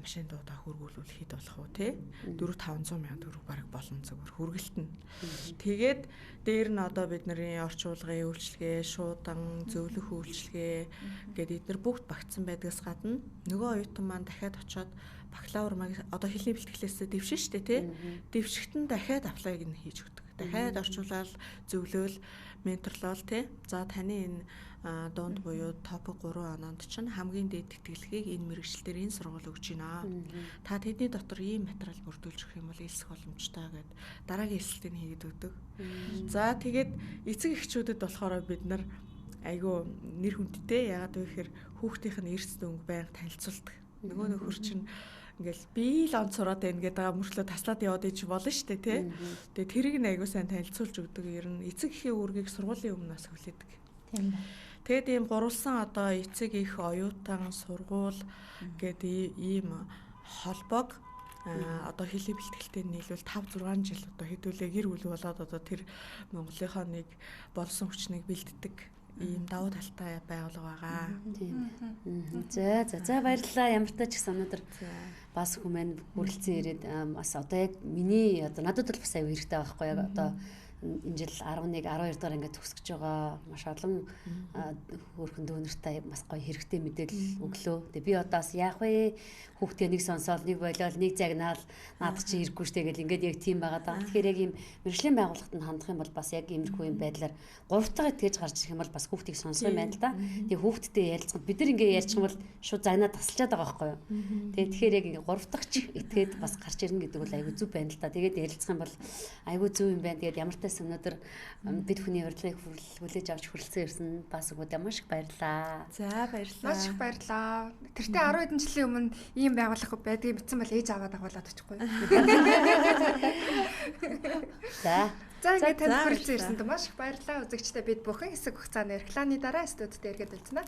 Speaker 10: машин дуудаа хөргүүлвэл хэд болох вэ те 4-500 мянган төгрөг бараг болно зөвхөн хүргэлт нь. Тэгээд дээр нь одоо бид нарын орчуулгын үйлчлэгээ, шуудан, зөвлөх үйлчлэгээ гэдэг эдгээр бүгд багтсан байдгаас гадна нөгөө оюутан маань дахиад очоод бакалавр одоо хэлний бэлтгэлээс дэвшин штэ те дэвшигтэн дахиад аплайг нь хийж өгдөг. Дахиад орчуулаад зөвлөөл менторлол те за таны энэ дунд буюу топ 3 оноонд чинь хамгийн дээд тэтгэлгийг энэ мэргэжилтээр энэ сургууль өгч байна. Та тэдний дотор ийм материал бүрдүүлж өгөх юм бол элсэх боломжтой гэд дараагийн эсэлтийг хийгээд өгдөг. За тэгээд эцэг эхчүүдэд болохоор бид нар айгүй нэр хүндтэй яагаад вэ гэхээр хүүхдийнх нь эрс дөнгө байнга танилцуулдаг. Нөгөө нөхөр чинь ингээл би л онц сураад байна гэдэг байгаа мөрчлөө таслаад яваад иж болно штэ тий. Тэгээ тэрийг нь айгүй сайн танилцуулж өгдөг. Ер нь эцэг эхийн үүргийг сургуулийн өмнөөс хүлээдэг. Тийм байна. Тэгэд ийм гурвалсан одоо эцэг их оюутан сургууль гэдэг ийм холбоог одоо хэлний бэлтгэлтэй нийлүүл 5-6 жил одоо хэдүүлээ гэр бүл болоод одоо тэр Монголынхоо нэг болсон хүчнийг бэлддэг ийм давуу талтай байгууллага байгаа.
Speaker 2: Тийм. За баярлалаа. Ямар ч тач гэсэн өнөөдөр бас хүмүүс хүрэлцэн ирээд бас одоо яг миний одоо надад бол бас аюу хэрэгтэй байхгүй яг одоо энэ жил 11 12 дахь ингээд төгсөж байгаа маш олон хөөрхөн дүүнэртэй бас гоё хэрэгтэй мэдээлэл өглөө. Тэгээ би одоо бас яах вэ? Хүүхдээ нэг сонсоол, нэг болоод, нэг загнаал наадах чи хэрэггүй штэ гэл ингээд яг тийм байгаа даа. Тэгэхээр яг ийм мэргэжлийн байгууллагад нь хандах юм бол бас яг иймэрхүү юм байдлаар гуравтайгаа итгэж гарч ирэх юм бол бас хүүхдийг сонсох юм байна л да. Тэгээ хүүхдтэй ярилцсан бид нар ингээд ярьчих юм бол шууд загнаа тасалчаад байгаа байхгүй юу? Тэгээ тэгэхээр яг ингээд гуравтайг ч итгээд бас гарч ирнэ гэдэг бол айгүй зүв байна л да. Тэгээд ярилцах юм бол айгүй зүв юм байна. Тэгээд ямар ч өнөөдөр бид хүний урилгыг хүлээж авч хүрэлцэн ирсэн бас өгөөдөө маш их баярлалаа.
Speaker 10: За баярлалаа.
Speaker 1: Маш их баярлалаа. Тэртээ 10 хэдэн жилийн өмнө ийм байгууллага байдгийг мэдсэн бол ээж аваад агуулад очихгүй. За ингээд танд хүрэлцэн ирсэнд маш их баярлалаа. Үзэгчдээ бид бүхэн хэсэг хугацааны рекламны дараа студид эргээд үлдэнэ.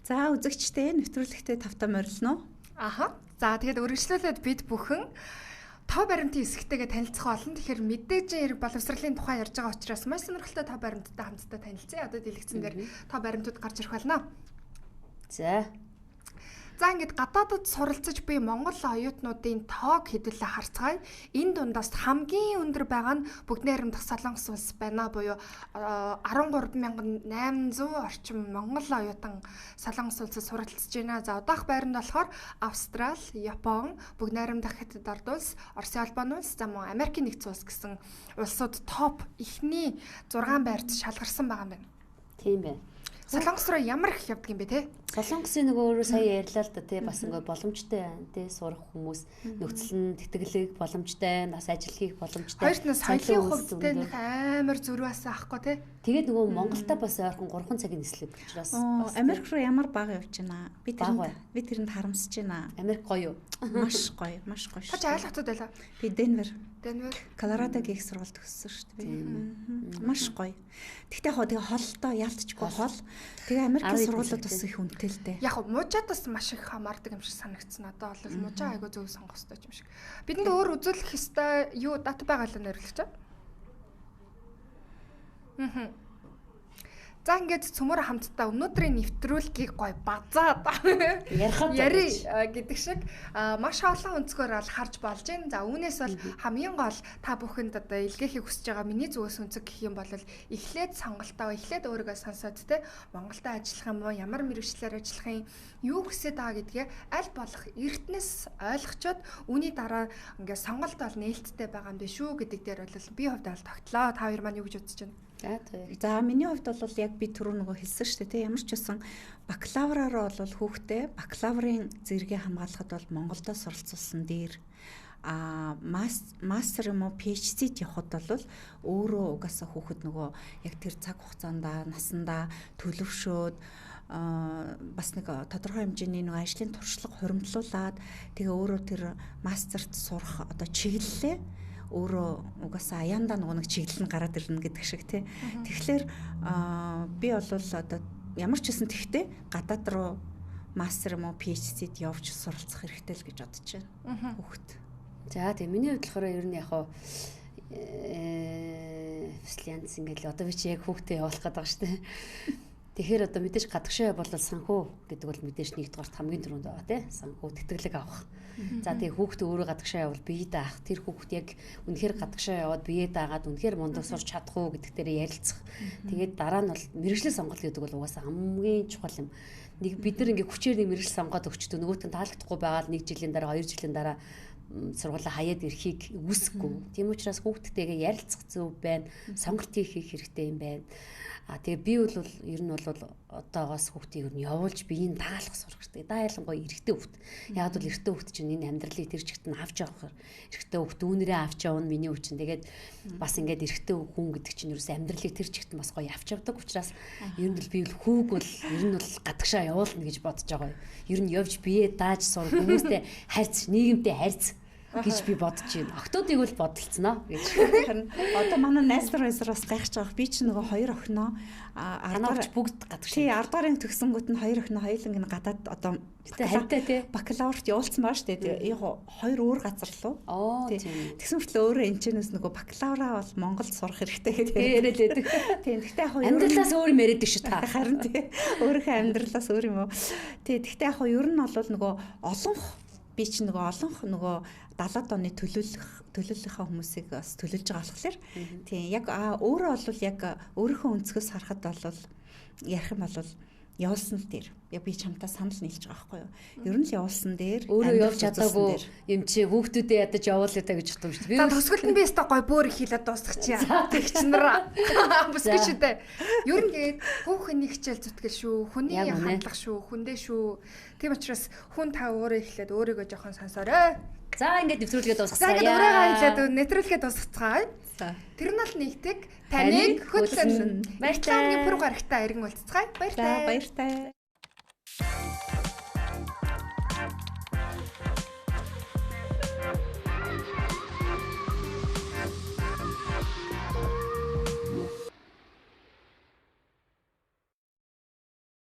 Speaker 3: За үзэгчтэй нэвтрүүлэгтээ тавтаа морилно.
Speaker 1: Аха. За тэгээд үргэлжлүүлээд бид бүхэн тоо баримтын хэсэгтэйгээ танилцах болно. Тэгэхээр мэдээж хэрэг боловсролын тухай ярьж байгаа учраас маш сонирхолтой тоо баримттай хамтдаа танилцъя. Одоо дэлгэцэн дээр тоо баримтууд гарч ирэх болно.
Speaker 2: За.
Speaker 1: За ингээд гадаадд суралцаж буй Монгол оюутнуудын тоог хэдүүлээ харцгаая. Энэ дундаас хамгийн өндөр байгаа нь Бүгд найрамдах Солонгос улс байна. Буюу 13,800 орчим Монгол оюутан Солонгос улсад суралцж байна. За одоох байранд болохоор Австрали, Япон, Бүгд найрамдах Хятад ард улс, Оросын улбан улс, за мөн Америкийн нэгдсэн улс гэсэн улсууд топ ихний 6 байрт шалгарсан байгаа юм байна.
Speaker 2: Тийм байна.
Speaker 1: Солонгос руу ямар их явдаг юм бэ те?
Speaker 2: Солонгосын нөгөө өөрөө сая ярьлаа л да тий бас ингээд боломжтой байна тий сурах хүмүүс нөхцөл нь тэтгэлэг боломжтой нас ажил хийх боломжтой.
Speaker 1: Хоёрт нь соёлын хувьд те нэг амар зөрүүс аахгүй те.
Speaker 2: Тэгээд нөгөө Монголда бас ойрхон 3 цагийн нислэг учраас
Speaker 3: Америк руу ямар бага явж байна. Би тэрэнд харамсаж байна.
Speaker 2: Америк гоё юу?
Speaker 3: Маш гоё, маш гоё.
Speaker 1: Хаж айлгатууд байлаа.
Speaker 3: Би Денвер,
Speaker 1: Колорадогийн
Speaker 3: их сургуульд төгссөн шүү дээ. Маш гоё. Тэгтээ тэгээ холтой ялтчгүй хол. Тэгээ Америкийн сургуулиуд бас их үнэтэй.
Speaker 1: Яг мужаад бас маш их хамаардаг юм шиг санагдсан. Одоо бол мужаа айгуу зөв сонгох хэрэгтэй юм шиг. Бидэнд өөр үзүүлэх ёстой юу дата байгаа л нэрлэж чаа. За ингээд цөмөр хамтдаа өнөөдрийн нэвтрүүлгийг гой базаад яри гэдэг шиг маш олон өнцгөр бол харж болж байна. За үүнээс бол хамгийн гол та бүхэнд одоо илгээхийг хүсэж байгаа миний зүгээс өнцөг гэх юм бол эхлээд сонголтоо эхлээд өөрийгөө сонсоод те Монголда ажиллах юм уу, ямар мэргэжлэр ажиллах юм, юу хүсэж байгаа гэдгээ аль болох эртнээс ойлгочоод үүний дараа ингээд сонголт бол нээлттэй байгаа юм биш үү гэдэг дээр бол би хувьд бол тогтлоо. Та хоёр маань юу гэж бодож байна?
Speaker 3: За миний хувьд бол яг би түрүү нөгөө хэлсэн шүү дээ тийм ямар ч байсан бакалавраараа бол хүүхдээ бакалаврын зэрэгээ хамгаалахад бол Монголдо суралцуулсан дээр мастер юм уу PhD-д явахад бол өөрөө угаасаа хүүхэд нөгөө яг тэр цаг хугацаанд насандаа төлөвшөөд бас нэг тодорхой хэмжээний нэг ажлын туршлага хуримтлуулад тэгээ өөрөө тэр мастерт сурах одоо чиглэлээ өөрөө угаасаа аяндаа нэг чиглэл нь гараад ирнэ гэдэг шиг тий. Тэгэхээр би бол одоо ямар ч гэсэн тэгтээ гадаад руу мастер юм уу PhD-д явж суралцах хэрэгтэй л гэж бодож байна. Хүүхэд.
Speaker 2: За тийм миний хувьд болохоор ер нь яг хаа флянс ингээл одоо би чи яг хүүхдээ явуулах гэдэг байгаа шүү дээ. Тэгэхээр одоо мэдээж гадагшаа бол санхүү гэдэг бол мэдээж нэгдүгээрт хамгийн түрүүнд байгаа тий. Санхүү тэтгэлэг авах. За тэгээ хүүхдээ өөрөө гадагшаа явал бие даах. Тэр хүүхд яг үнэхээр гадагшаа яваад бие даагаад үнэхээр мундаг сурч чадах уу гэдэг дээр ярилцах. Тэгээд дараа нь бол мэргэжлийн сонголт гэдэг бол угаасаа хамгийн чухал юм. Нэг бид нар ингээ хүчээр нэг мэргэжил сонгоод өгчдөг нөгөөт нь таалагдахгүй байгаад 1 жилийн дараа 2 жилийн дараа сургуулаа хаяад ирэхийг үсэхгүй. Тийм учраас хүүхдтэйгээ ярилцах зөв байна. Сонголт хийх хэрэгтэй юм байна. Тэгээ би бол ер нь бол одоогоос хүүхдийг ер нь явуулж биеийг даалгах сурах хэрэгтэй. Да ялангуяа эрэгтэй хүүхд. Яг бол эрэгтэй хүүхд чинь энэ амьдралыг тэр чигт нь авч явах. Эрэгтэй хүүхд дүүнэрээ авч явна миний үчин. Тэгээд бас ингээд эрэгтэй хүн гэдэг чинь ерөөс амьдралыг тэр чигт нь бас гоё авч явдаг учраас ер нь би бол хүүг бол ер нь бол гадагшаа явуулна гэж бодож байгаа юм. Ер нь явж биеэ дааж сурах хүмүүстэй харьц, нийгэмтэй харьц гэж би бодож байна. Охтуудыг бол бодолцсноо гэж.
Speaker 3: Одоо манай найзлаар бас гайхаж байгаа. Би ч нөгөө 2 охиноо
Speaker 2: 10 дугаар бүгд гадагш.
Speaker 3: Тий 10 дугаарын төгсөнгүүт нь 2 охиноо хоёуланг нь гадаад одоо
Speaker 2: хайртай тий
Speaker 3: бакалаврт явуулсан баа штэ. Яг 2 өөр газар лу. Тэгсэн мэтлээ өөрөө энэчнээс нөгөө бакалавраа бол Монголд сурах хэрэгтэй гэдэг
Speaker 2: яриад байдаг.
Speaker 3: Тий гэхдээ яг
Speaker 2: амьдралаас өөр юм яриад шүү та.
Speaker 3: Харин тий өөрийнхөө амьдралаас өөр юм уу. Тий гэхдээ яг ер нь бол нөгөө олонх би ч нөгөө олонх нөгөө 70-аад оны төлөөллийнхаа хүмүүсийг бас төлөөлж байгаа болохоор тийм яг өөрөө бол яг өөрийнхөө өнцгөөс харахад бол ярих юм бол явуулсан дээр яг би чамтай санал нийлж байгаа байхгүй юу. Ер нь л явуулсан дээр
Speaker 2: өөрөө явж чадаагүй юм чи хүүхдүүдэд ядаж явуулъя та гэж бодсон шүү дээ.
Speaker 1: За төгсгөлд нь би өстой гой бөөр хийлээд дуусгачих чаа. Тэгчнэр бүсгэж шүү дээ. Ер нь гээд хүүхний хичээл зүтгэл шүү, хүний хандлага шүү, хүндээ шүү. Тийм учраас хүн та өөрөө эхлээд өөрийгөө жоохон сонсоорой.
Speaker 2: За ингээд нэвтрүүлгээ дуусгацгаая.
Speaker 1: За ингээд ураагаа хэлээд нэвтрүүлгээ дуусгацгаая. Тэр нь бол нэгтэг таныг хөтлөн баярлалаа. Пүр гарагтаа иргэн уулзцгаая. Баярлалаа.
Speaker 3: Баярлалаа.